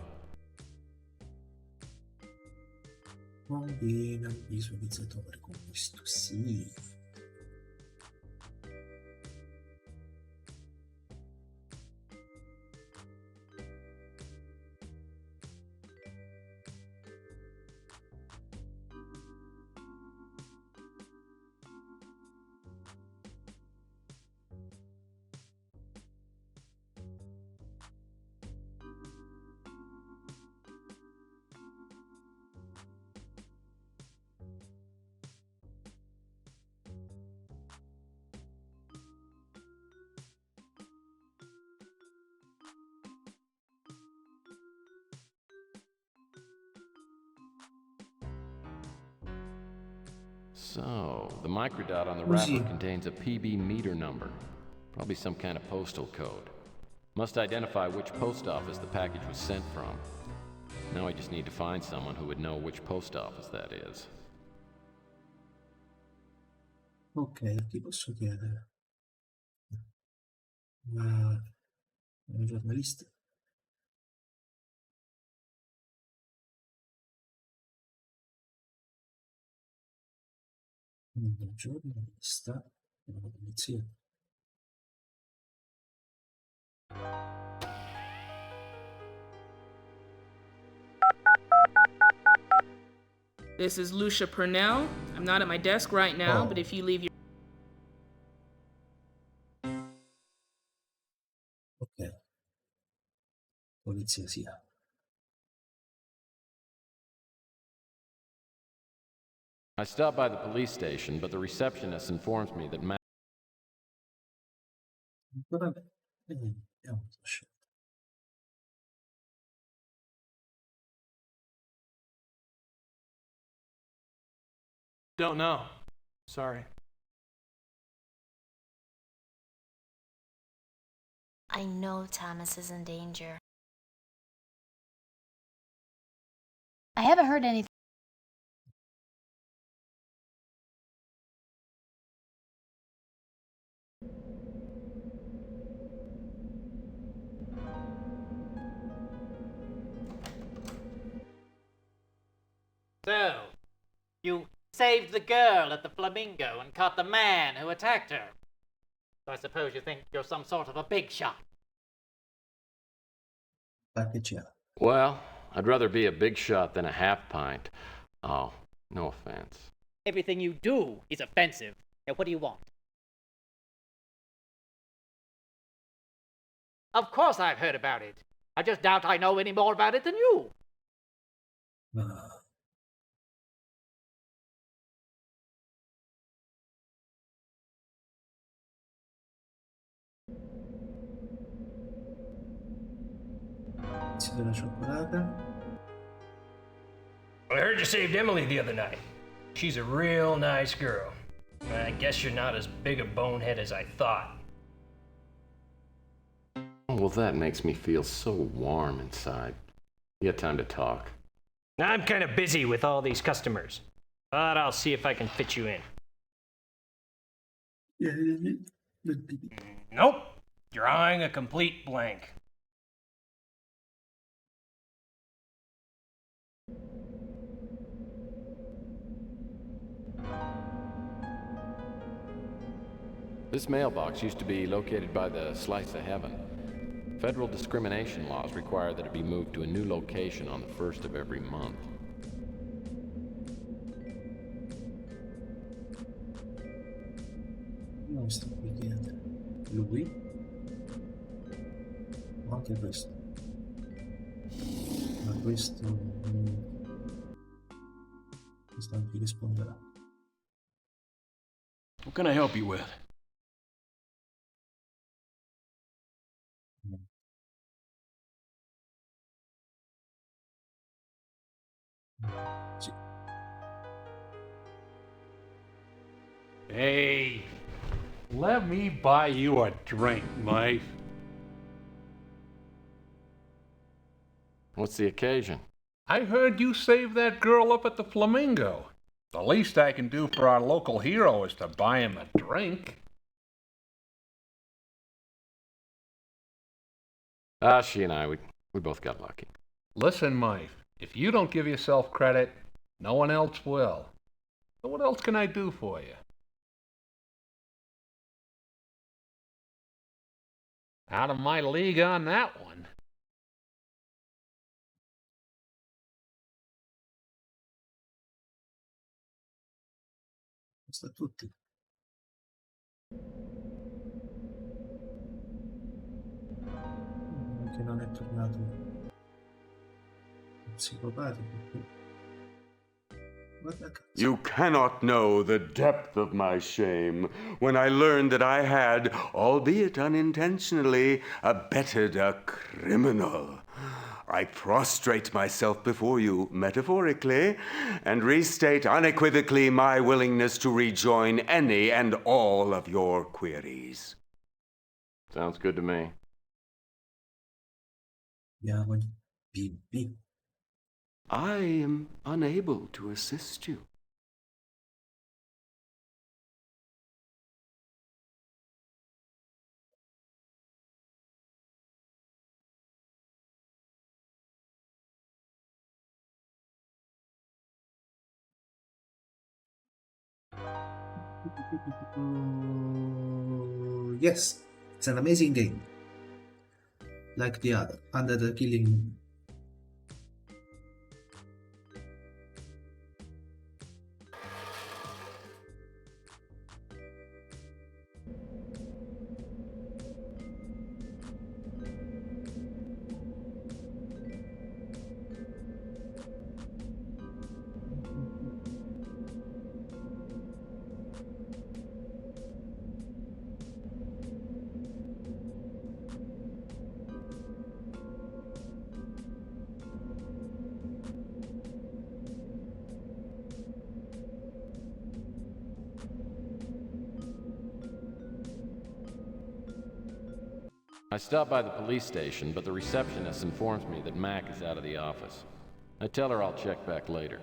Combina il visualizzatore con questo, sì. So, the microdot on the wrapper contains a PB meter number. Probably some kind of postal code. Must identify which post office the package was sent from. Now I just need to find someone who would know which post office that is. Ok, a chi posso chiedere? Un giornalista? Un giornalista? Una polizia? This is Lucia Purnell. I'm not at my desk right now, but if you leave your... Ok. Polizia sia. I stopped by the police station, but the receptionist informs me that Ancora vediamo cosa c'è. Don't know. Sorry. I know Thomas is in danger. I haven't heard anything. So, you saved the girl at the Flamingo and caught the man who attacked her. So I suppose you think you're some sort of a big shot. Well, I'd rather be a big shot than a half pint. Oh, no offense. Everything you do is offensive. Now, what do you want? Of course I've heard about it. I just doubt I know any more about it than you. Della cioccolata. I heard you saved Emily the other night. She's a real nice girl. I guess you're not as big a bonehead as I thought. Well, that makes me feel so warm inside. You got time to talk? I'm kind of busy with all these customers, but I'll see if I can fit you in. Nope. Drawing a complete blank. This mailbox used to be located by the Slice of Heaven. Federal discrimination laws require that it be moved to a new location on the first of every month. Non sto qui chiedere. Lui? O anche questo. questo non ti risponderà. What can I help you with? Sì. Hey, let me buy you a drink, Mike. What's the occasion? I heard you saved that girl up at the Flamingo. The least I can do for our local hero is to buy him a drink. She and I, we both got lucky. Listen, Mike, if you don't give yourself credit, no one else will. So what else can I do for you? Out of my league on that one. Sta tutti. Che non è tornato psicopatico. Guarda caso. You cannot know the depth of my shame when I learned that I had, albeit unintentionally, abetted a criminal. I prostrate myself before you, metaphorically, and restate unequivocally my willingness to rejoin any and all of your queries. Sounds good to me. Andiamo in BB. I am unable to assist you. Yes, it's an amazing game. Like the other, Under the Killing Moon. I stopped by the police station, but the receptionist informs me that Mac is out of the office. I tell her I'll check back later.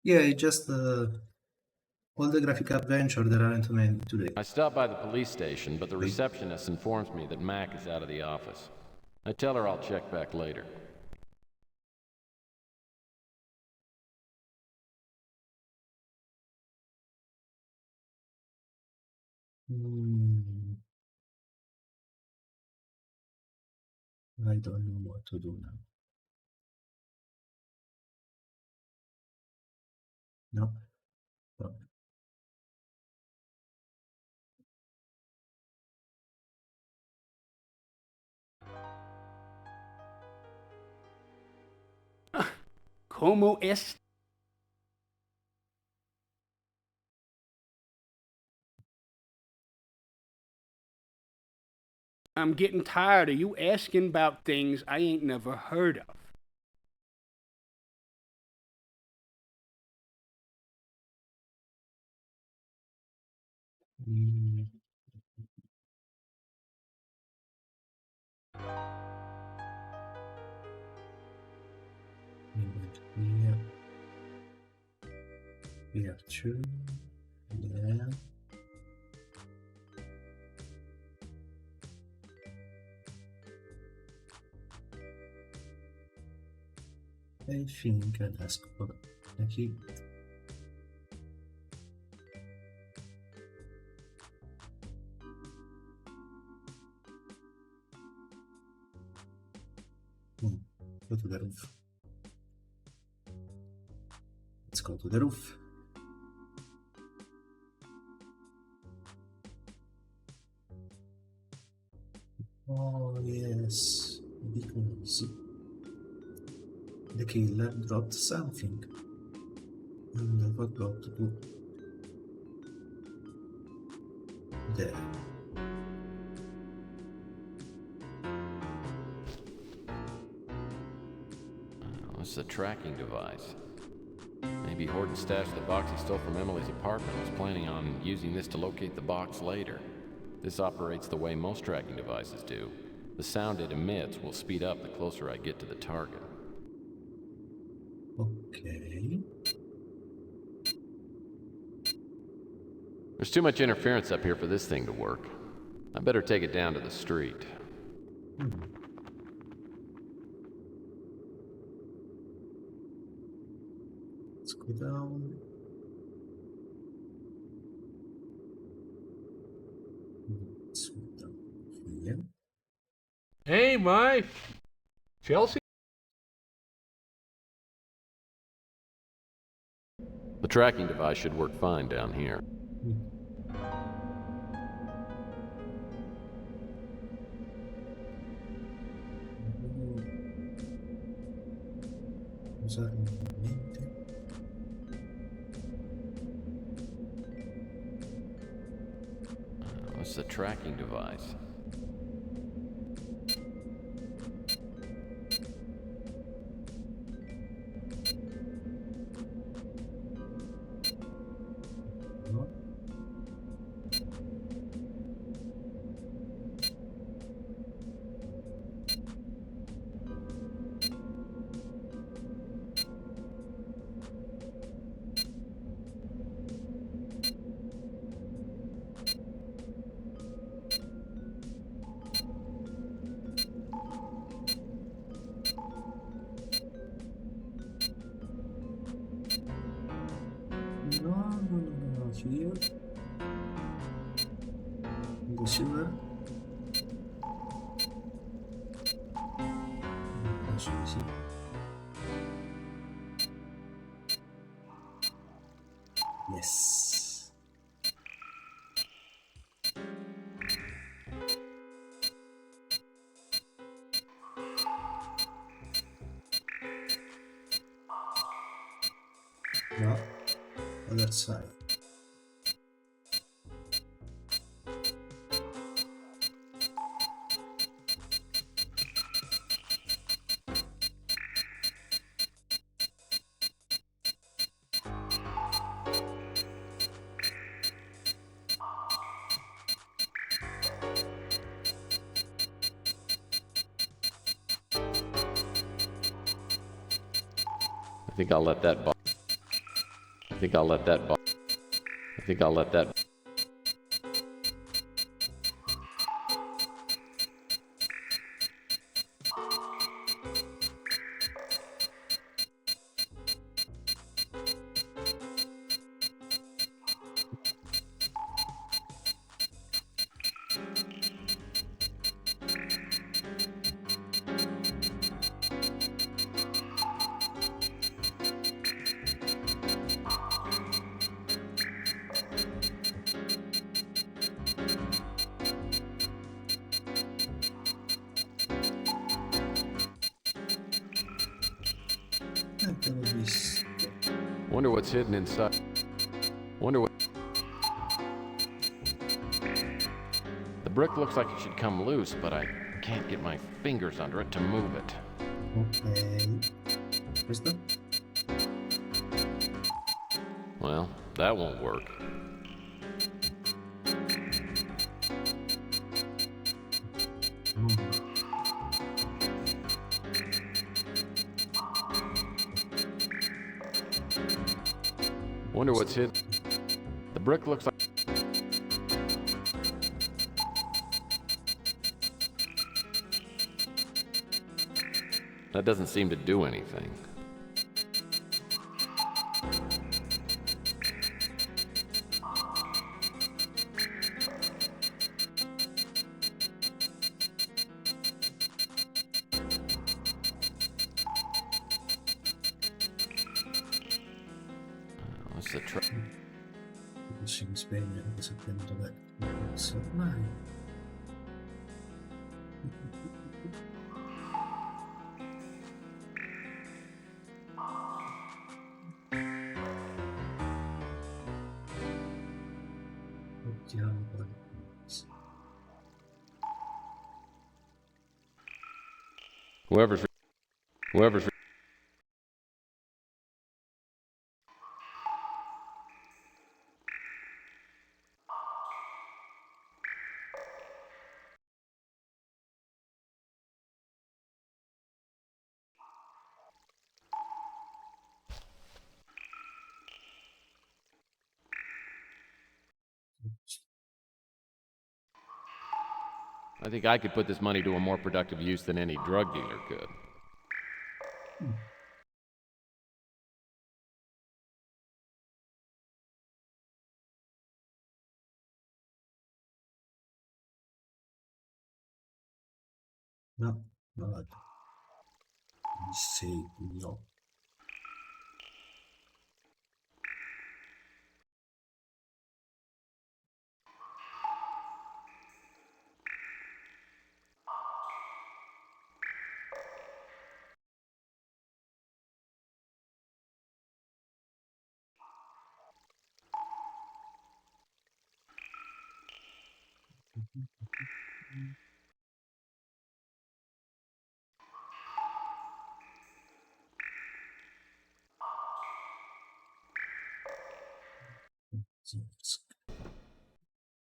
Yeah, it's just all the graphic adventure there aren't many today. I stopped by the police station, but the receptionist informs me that Mac is out of the office. I tell her I'll check back later. I don't know what to do now. No. Vabbè. ¿Cómo es? I'm getting tired of you asking about things I ain't never heard of. Here. We have two. There. I think I'll ask for a key. Go to the roof. Let's go to the roof. Oh yes, because The killer dropped something and I forgot to put there. This is a tracking device. Maybe Horton stashed the box he stole from Emily's apartment, was planning on using this to locate the box later. This operates the way most tracking devices do. The sound it emits will speed up the closer I get to the target. Okay. There's too much interference up here for this thing to work. I better take it down to the street. Let's go down. Let's go down here. Hey, Mike. Chelsea? The tracking device should work fine down here. Usare nuovamente. This is a tracking device. No, here. The silver. Yes. No, other side. I think I'll let that box. I think I'll let that box. I think I'll let that. Wonder what's hidden inside. Wonder what. The brick looks like it should come loose, but I can't get my fingers under it to move it. Okay. Questo? Well, that won't work. Wonder what's hidden. The brick looks like. That doesn't seem to do anything. What's the trap? Si mi sveglia anche sapendo dov'è. Ormai. Partiamo con Whoever's I think I could put this money to a more productive use than any drug dealer could. no, vado. Segno.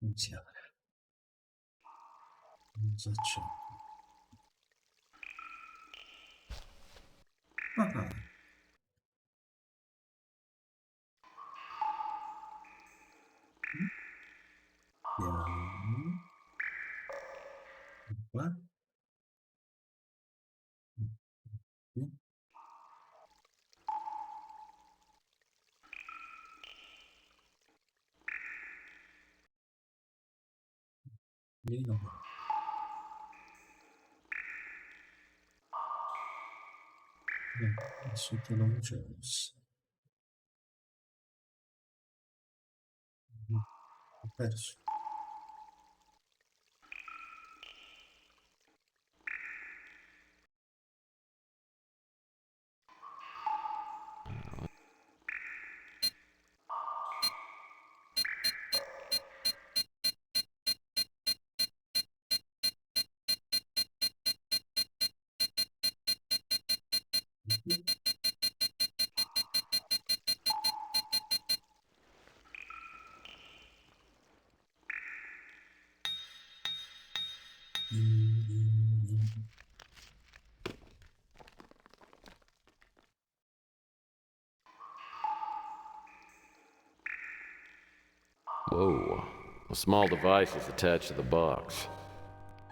Iniziare. Cosa c'è? Ah, piano. Qua. Qui. Lì no. Sotto la luce rossa. Ho perso. Whoa. A small device is attached to the box.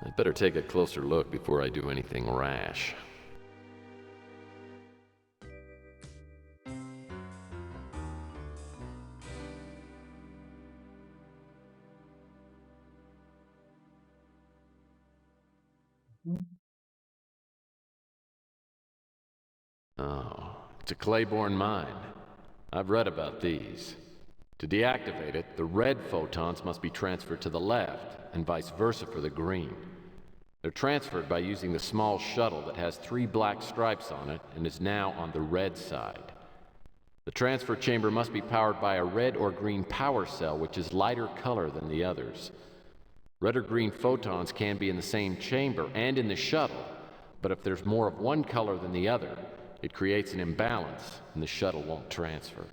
I'd better take a closer look before I do anything rash. Oh, it's a Claiborne mine. I've read about these. To deactivate it, the red photons must be transferred to the left, and vice versa for the green. They're transferred by using the small shuttle that has 3 black stripes on it and is now on the red side. The transfer chamber must be powered by a red or green power cell, which is lighter color than the others. Red or green photons can be in the same chamber and in the shuttle, but if there's more of one color than the other, it creates an imbalance and the shuttle won't transfer.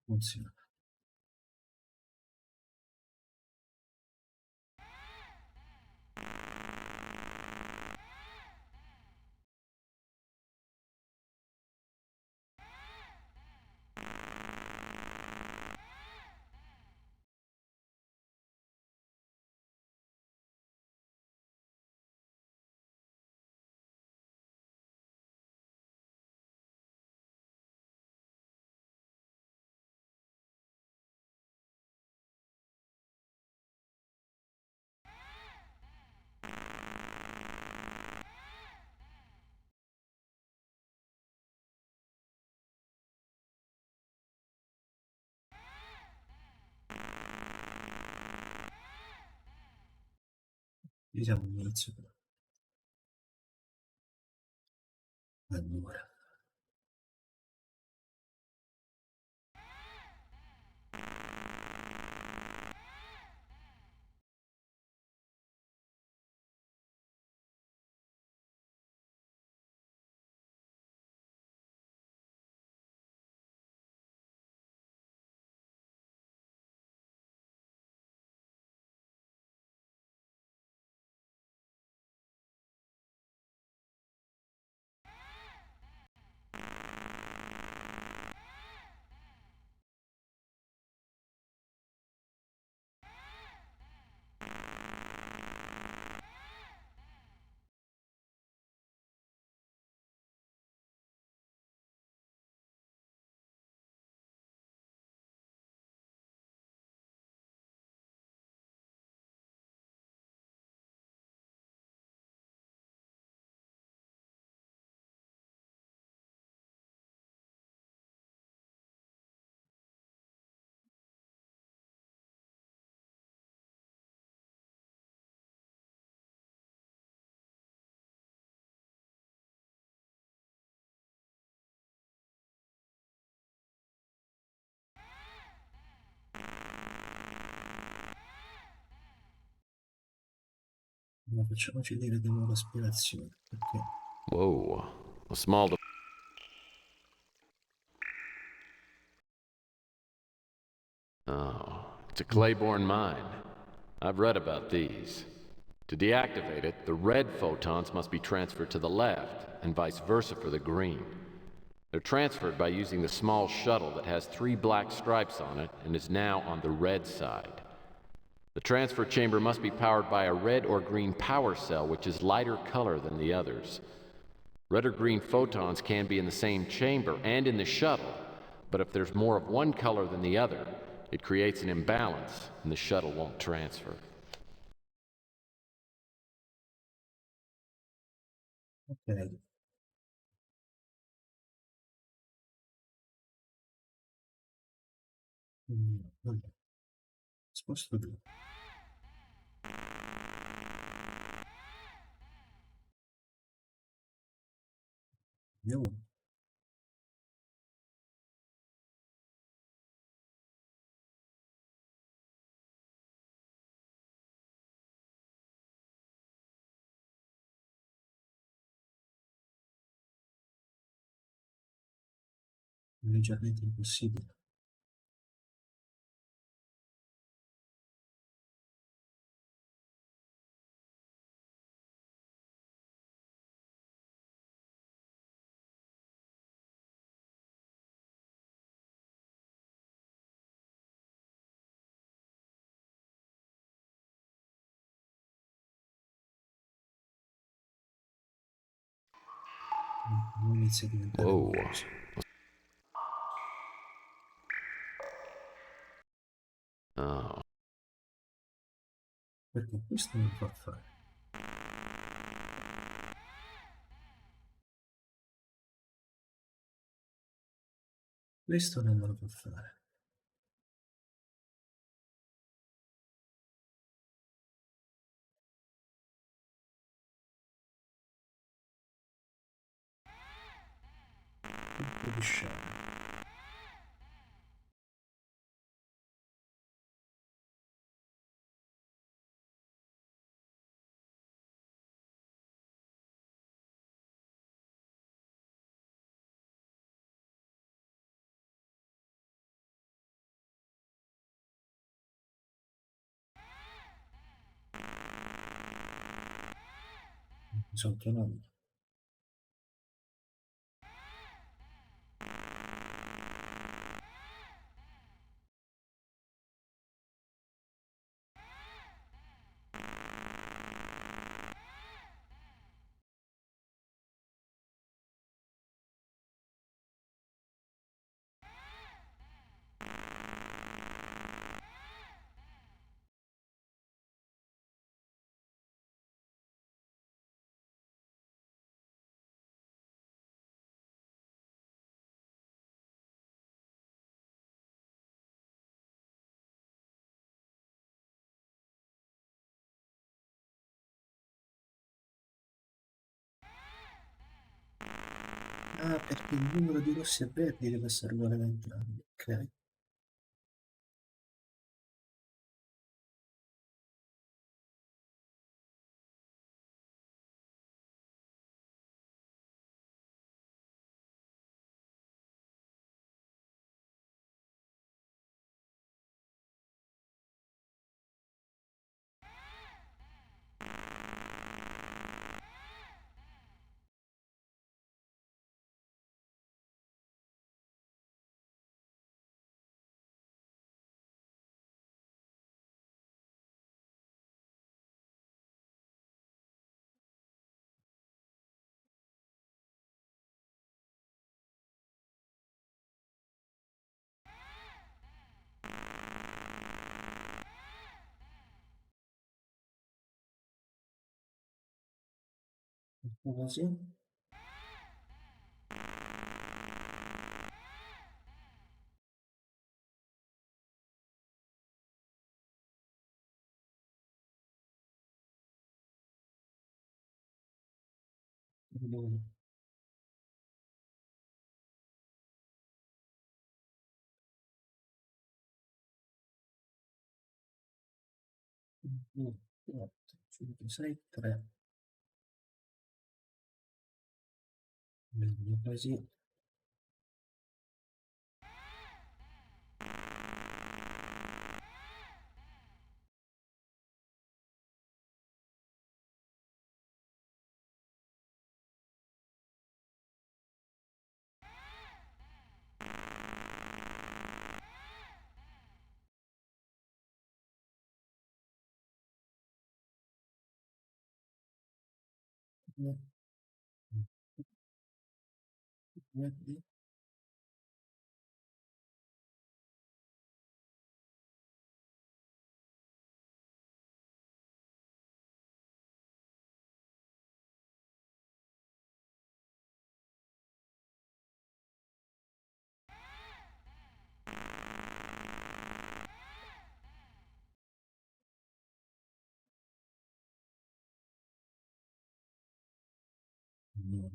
Funziona. Qui siamo all'inizio. Allora. Ma facciamoci dire di nuovo spiegazione, perché Whoa. A small. Oh, it's a Claiborne mine. I've read about these. To deactivate it, the red photons must be transferred to the left, and vice versa for the green. They're transferred by using the small shuttle that has 3 black stripes on it and is now on the red side. The transfer chamber must be powered by a red or green power cell, which is lighter color than the others. Red or green photons can be in the same chamber and in the shuttle, but if there's more of one color than the other, it creates an imbalance and the shuttle won't transfer. ok. Allora, sposto giù. Vediamo. È leggermente impossibile. Non inizia a diventare Whoa. noioso. Oh. Perché questo non lo fa fare. Questo non me lo fa fare. Colpo di scena. Sono autonomi. Ah, perché il numero di rossi e verdi deve essere uguale a entrambi. Ok. Così. Bene. Mm, 8, 5, 6, 3. Bene, così.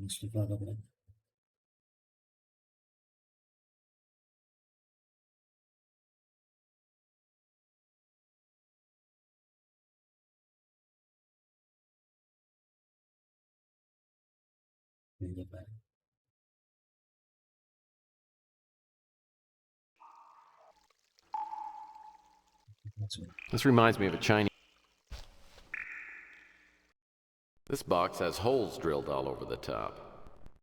Non sto facendo bene. Quindi bene. This reminds me of a Chinese. This box has holes drilled all over the top.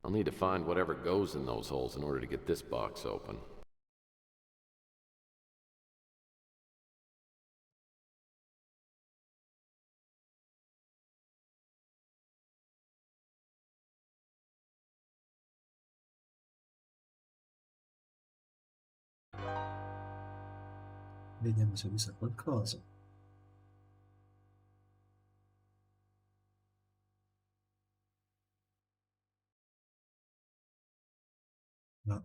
I'll need to find whatever goes in those holes in order to get this box open. Vediamo se mi sa qualcosa. No.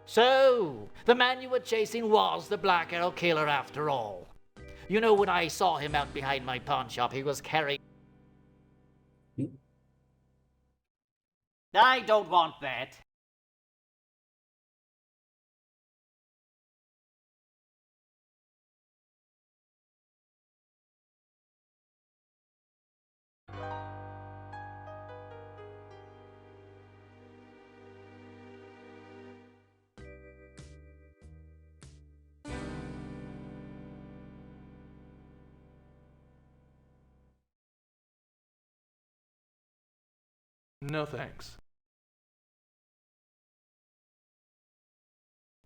So, the man you were chasing was the Black Arrow Killer after all. You know, when I saw him out behind my pawn shop, he was carrying... I don't want that. No thanks.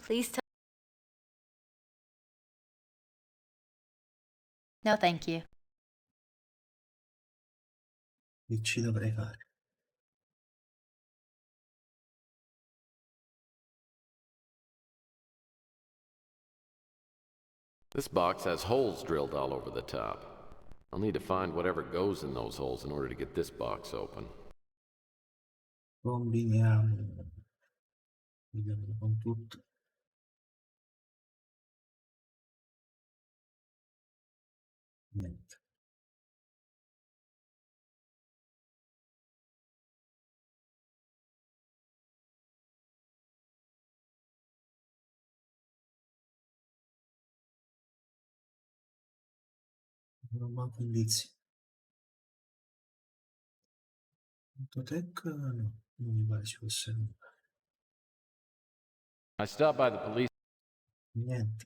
Please tell. No, thank you. Che ci dovrei fare? This box has holes drilled all over the top. I'll need to find whatever goes in those holes in order to get this box open. Combiniamo. Vediamo con tutto. Niente. Non manco indizi. Tech no, non mi pare ci fosse nulla. I stopped by the police. Niente.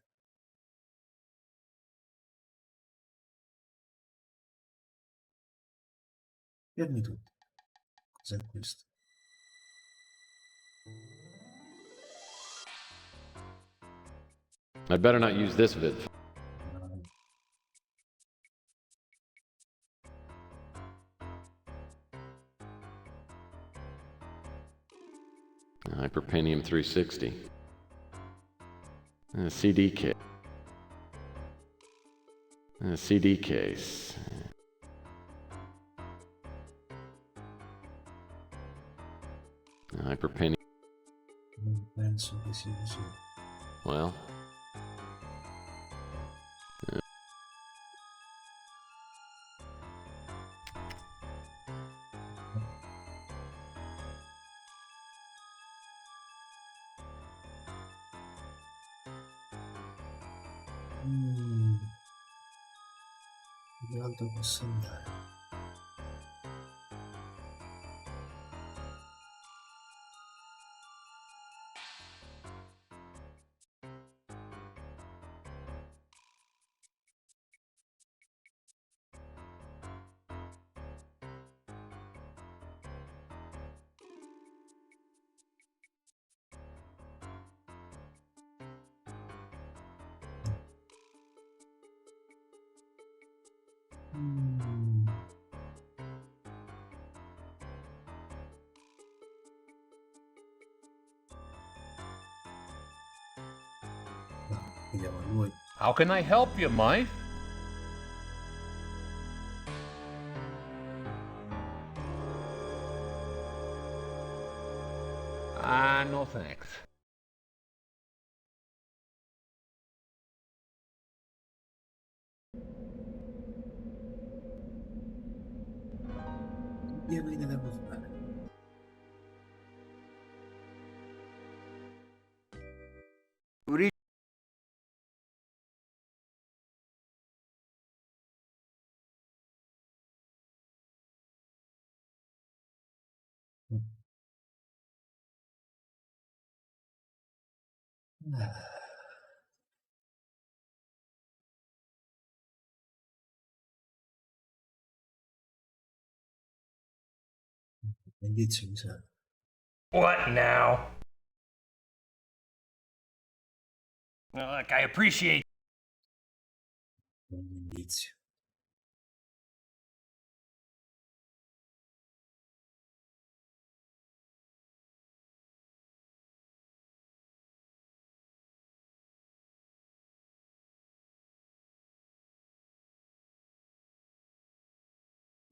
Fermi tutti. Cos'è questo? I'd better not use this vid. Hyperpentium 360. CD case. CD case. Hyperpentium. Non penso che sia così. Well. Dove altro posso andare? Vediamo a lui. How can I help you, Mike? No thanks. Diamine devo fare. Indizio mi sa. What now? Look, I appreciate. Un indizio.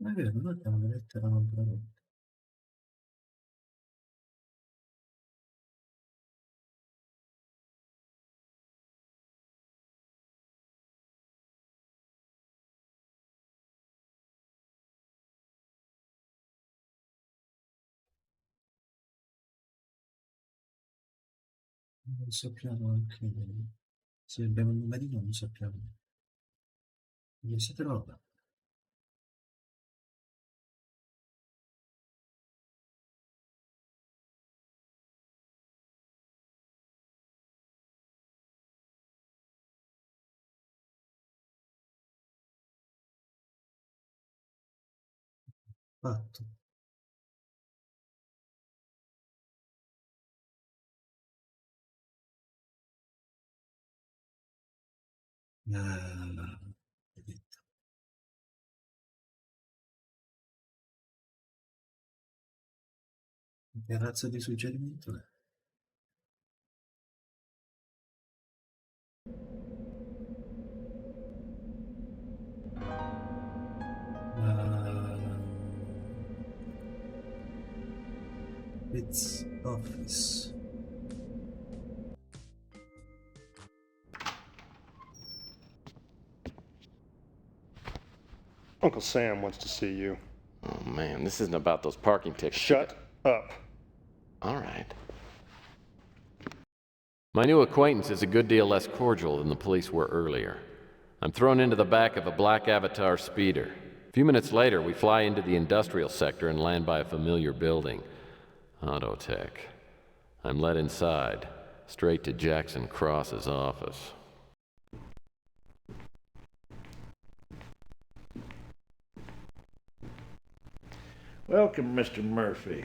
Ma è vero, non abbiamo una lettera non prodotta. Non sappiamo anche se abbiamo il numerino, non sappiamo dove si trova. Fatto. Vedete. Che razza di suggerimento è? It's office. Uncle Sam wants to see you. Oh man, this isn't about those parking tickets. Shut up. All right. My new acquaintance is a good deal less cordial than the police were earlier. I'm thrown into the back of a black Avatar speeder. A few minutes later, we fly into the industrial sector and land by a familiar building. Autotech. I'm led inside, straight to Jackson Cross's office. Welcome, Mr. Murphy.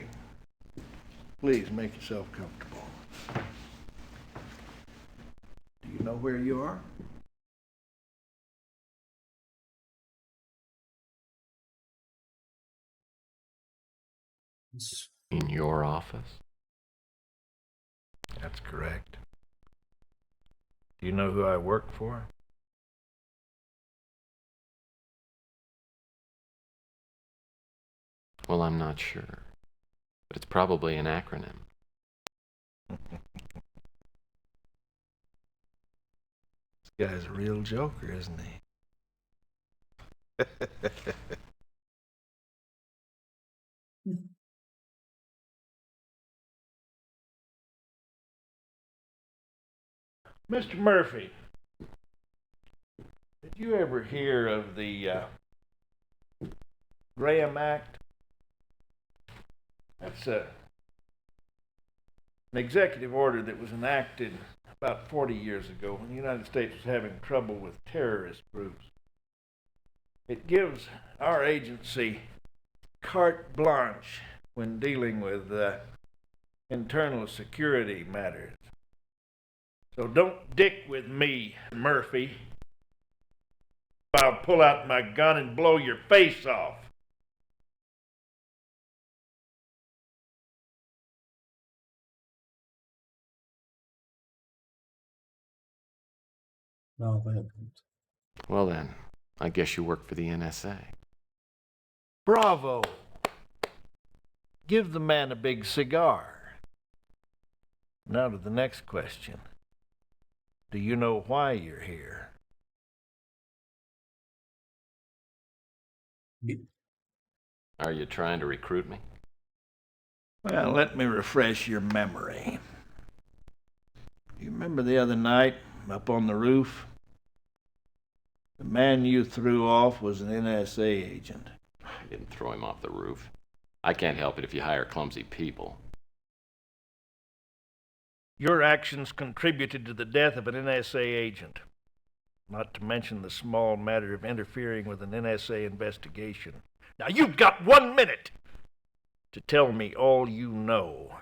Please make yourself comfortable. Do you know where you are? In your office? That's correct. Do you know who I work for? Well, I'm not sure. But it's probably an acronym. This guy's a real joker, isn't he? Mr. Murphy, did you ever hear of the Graham Act? That's an executive order that was enacted about 40 years ago when the United States was having trouble with terrorist groups. It gives our agency carte blanche when dealing with internal security matters. So don't dick with me, Murphy. I'll pull out my gun and blow your face off. No, vai appunto. Well then, I guess you work for the NSA. Bravo! Give the man a big cigar. Now to the next question. Do you know why you're here? Are you trying to recruit me? Well, let me refresh your memory. You remember the other night, up on the roof? The man you threw off was an NSA agent. I didn't throw him off the roof. I can't help it if you hire clumsy people. Your actions contributed to the death of an NSA agent, not to mention the small matter of interfering with an NSA investigation. Now you've got 1 minute to tell me all you know,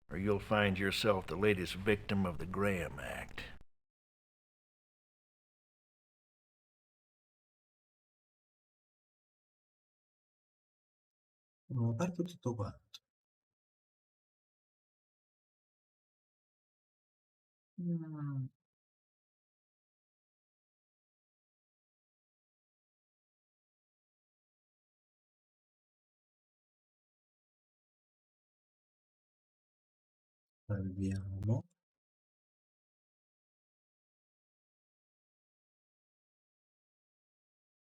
or you'll find yourself the latest victim of the Graham Act. Ho aperto tutto quanto. Mm. Salviamo.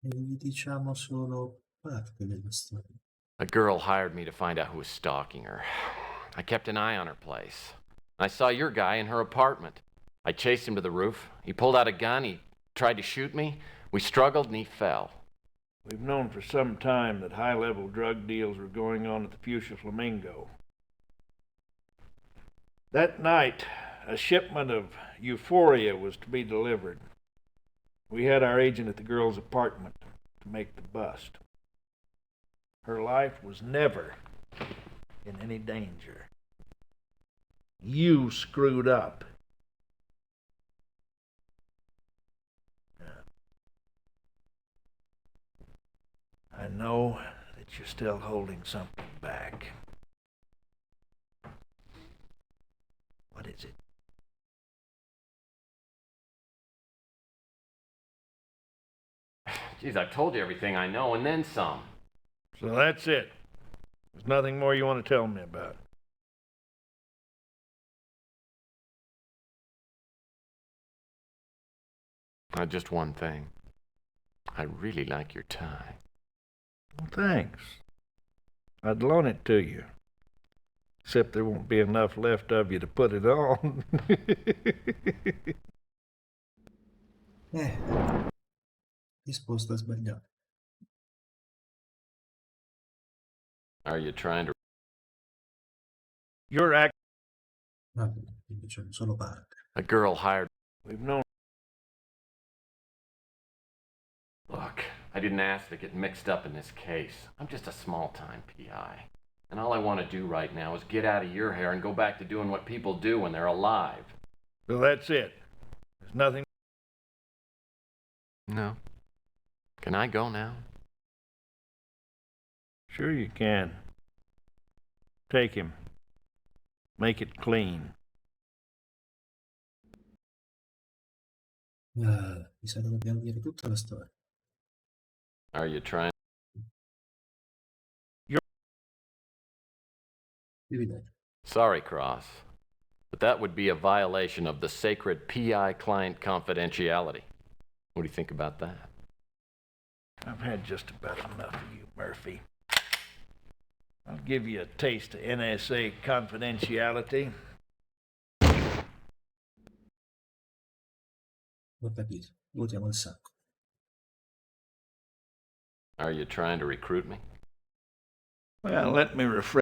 E gli diciamo solo parte della storia. A girl hired me to find out who was stalking her. I kept an eye on her place. I saw your guy in her apartment. I chased him to the roof. He pulled out a gun. He tried to shoot me. We struggled and he fell. We've known for some time that high-level drug deals were going on at the Fuchsia Flamingo. That night, a shipment of euphoria was to be delivered. We had our agent at the girl's apartment to make the bust. Her life was never in any danger. You screwed up. I know that you're still holding something back. What is it? Geez, I've told you everything I know and then some. So that's it. There's nothing more you want to tell me about. Just one thing. I really like your tie. Well, thanks. I'd loan it to you. Except there won't be enough left of you to put it on. Risposta sbagliata. Are you trying to... You're act. Va bene, quindi c'è solo parte. A girl hired... We've known. Look, I didn't ask to get mixed up in this case. I'm just a small-time PI. And all I want to do right now is get out of your hair and go back to doing what people do when they're alive. So that's it. There's nothing. No. Can I go now? Sure you can. Take him. Make it clean. Mi sa che dobbiamo dire tutta la storia. Are you trying... Evidente. Sorry, Cross. But that would be a violation of the sacred PI-client confidentiality. What do you think about that? I've had just about enough of you, Murphy. I'll give you a taste of NSA confidentiality. Ho capito. Votiamo il sacco. Are you trying to recruit me? Well, let me refresh.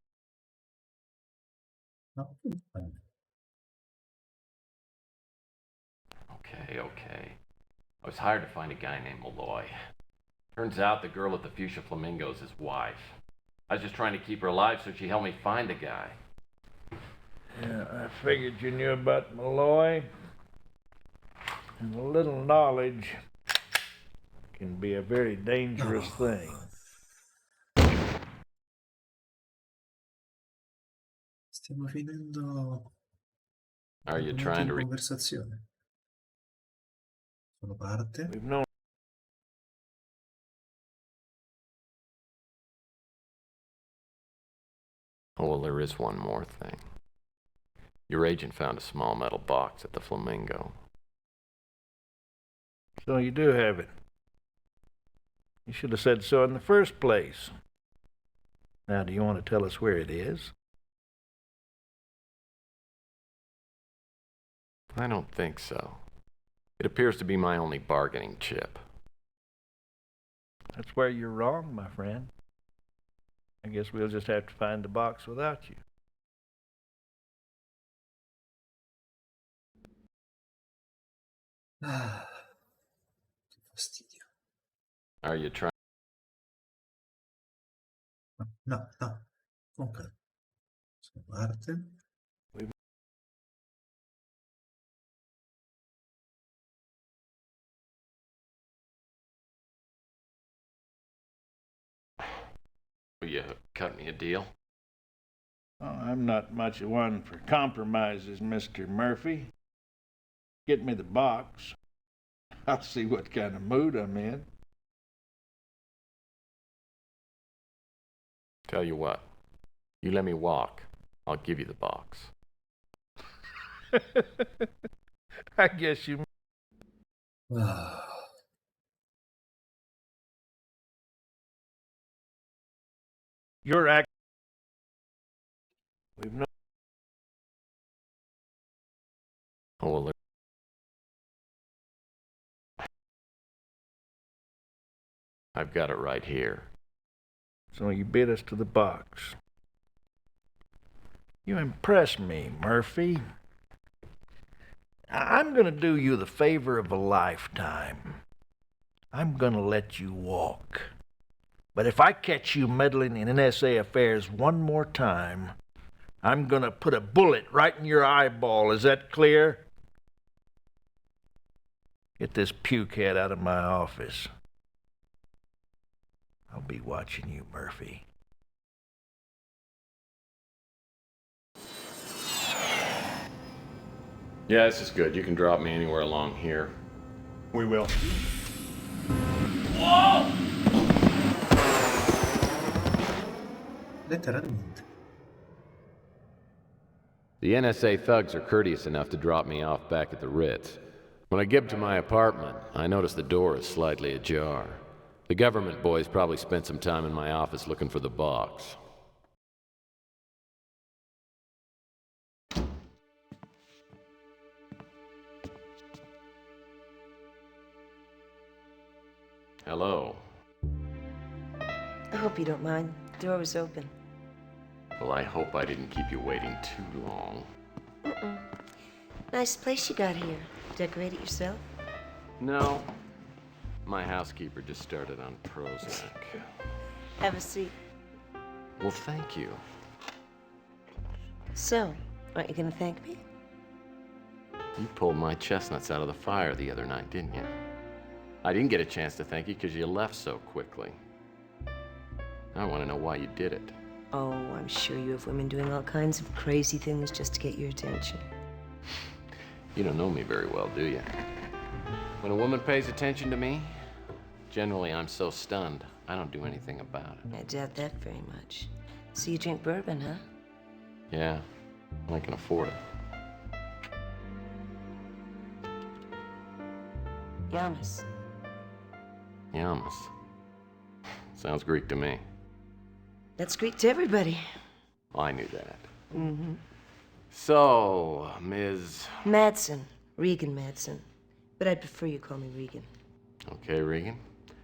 No? Okay. I was hired to find a guy named Malloy. Turns out the girl at the Fuchsia Flamingo's his wife. I was just trying to keep her alive so she helped me find the guy. Yeah, I figured you knew about Malloy. And a little knowledge can be a very dangerous thing. Stiamo finendo Are you trying to... conversazione. Solo parte. We've known. Oh, well, there is one more thing. Your agent found a small metal box at the Flamingo. So you do have it. You should have said so in the first place. Now, do you want to tell us where it is? I don't think so. It appears to be my only bargaining chip. That's where you're wrong, my friend. I guess we'll just have to find the box without you. Che fastidio. Are you trying... No. Ok. Solo parte. Will you cut me a deal? Oh, I'm not much of one for compromises, Mr. Murphy. Get me the box. I'll see what kind of mood I'm in. Tell you what. You let me walk. I'll give you the box. I guess you... You're act... We've known... Oh, well, I've got it right here. So you beat us to the box. You impress me, Murphy. I'm gonna do you the favor of a lifetime. I'm gonna let you walk. But if I catch you meddling in NSA affairs one more time, I'm gonna put a bullet right in your eyeball. Is that clear? Get this pukehead out of my office. I'll be watching you, Murphy. Yeah, this is good. You can drop me anywhere along here. We will. Whoa! Letteralmente. The NSA thugs are courteous enough to drop me off back at the Ritz. When I get to my apartment, I notice the door is slightly ajar. The government boys probably spent some time in my office looking for the box. Hello. I hope you don't mind. The door was open. Well, I hope I didn't keep you waiting too long. Mm-mm. Nice place you got here. Decorate it yourself? No. My housekeeper just started on Prozac. Have a seat. Well, thank you. So, aren't you gonna thank me? You pulled my chestnuts out of the fire the other night, didn't you? I didn't get a chance to thank you because you left so quickly. I want to know why you did it. Oh, I'm sure you have women doing all kinds of crazy things just to get your attention. You don't know me very well, do you? When a woman pays attention to me, generally I'm so stunned, I don't do anything about it. I doubt that very much. So you drink bourbon, huh? Yeah, I can afford it. Yamas. Yamas. Sounds Greek to me. That's Greek to everybody. I knew that. Mm-hmm. So, Ms. Madsen. Regan Madsen. But I'd prefer you call me Regan. Okay, Regan.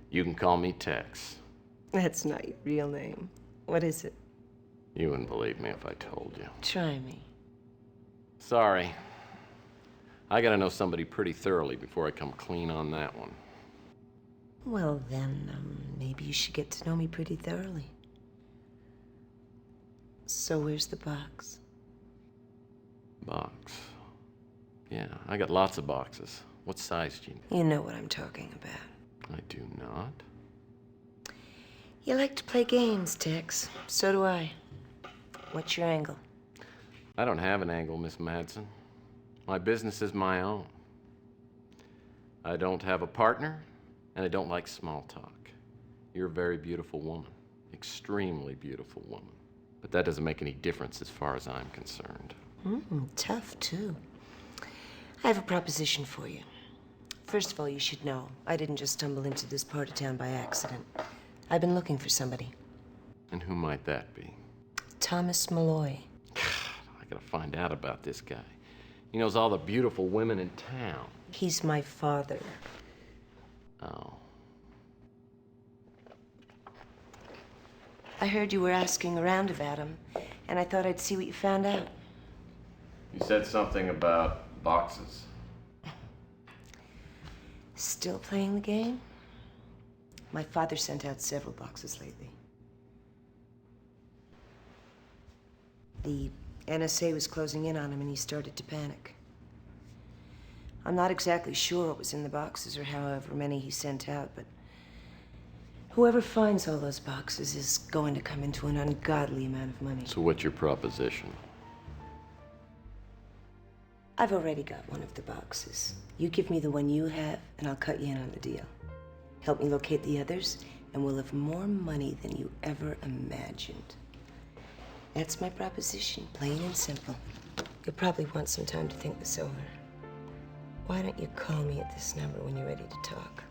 You can call me Tex. That's not your real name. What is it? You wouldn't believe me if I told you. Try me. Sorry. I gotta know somebody pretty thoroughly before I come clean on that one. Well, then, maybe you should get to know me pretty thoroughly. So where's the box? Box. Yeah, I got lots of boxes. What size do you need? You know what I'm talking about. I do not. You like to play games, Tex. So do I. What's your angle? I don't have an angle, Miss Madsen. My business is my own. I don't have a partner, and I don't like small talk. You're a very beautiful woman. Extremely beautiful woman. But that doesn't make any difference as far as I'm concerned. Tough, too. I have a proposition for you. First of all, you should know, I didn't just stumble into this part of town by accident. I've been looking for somebody. And who might that be? Thomas Malloy. I gotta find out about this guy. He knows all the beautiful women in town. He's my father. Oh. I heard you were asking around about him, and I thought I'd see what you found out. You said something about boxes. Still playing the game? My father sent out several boxes lately. The NSA was closing in on him and he started to panic. I'm not exactly sure what was in the boxes or however many he sent out, but whoever finds all those boxes is going to come into an ungodly amount of money. So what's your proposition? I've already got one of the boxes. You give me the one you have, and I'll cut you in on the deal. Help me locate the others, and we'll have more money than you ever imagined. That's my proposition, plain and simple. You'll probably want some time to think this over. Why don't you call me at this number when you're ready to talk?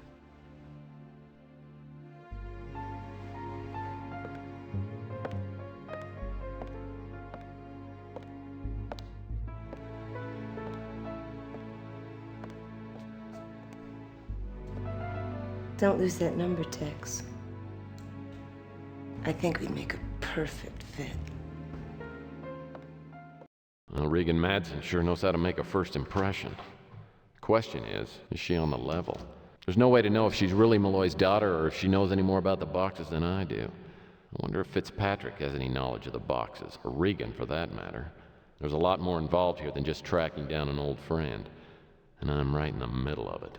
Don't lose that number, Tex. I think we'd make a perfect fit. Well, Regan Madsen sure knows how to make a first impression. The question is she on the level? There's no way to know if she's really Malloy's daughter or if she knows any more about the boxes than I do. I wonder if Fitzpatrick has any knowledge of the boxes, or Regan for that matter. There's a lot more involved here than just tracking down an old friend, and I'm right in the middle of it.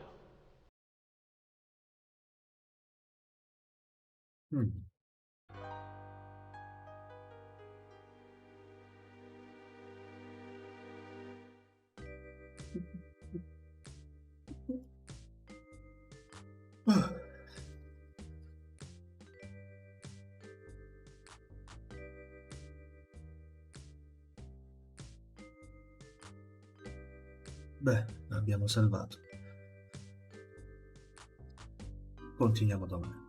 Beh, l'abbiamo salvato. continuiamo domani.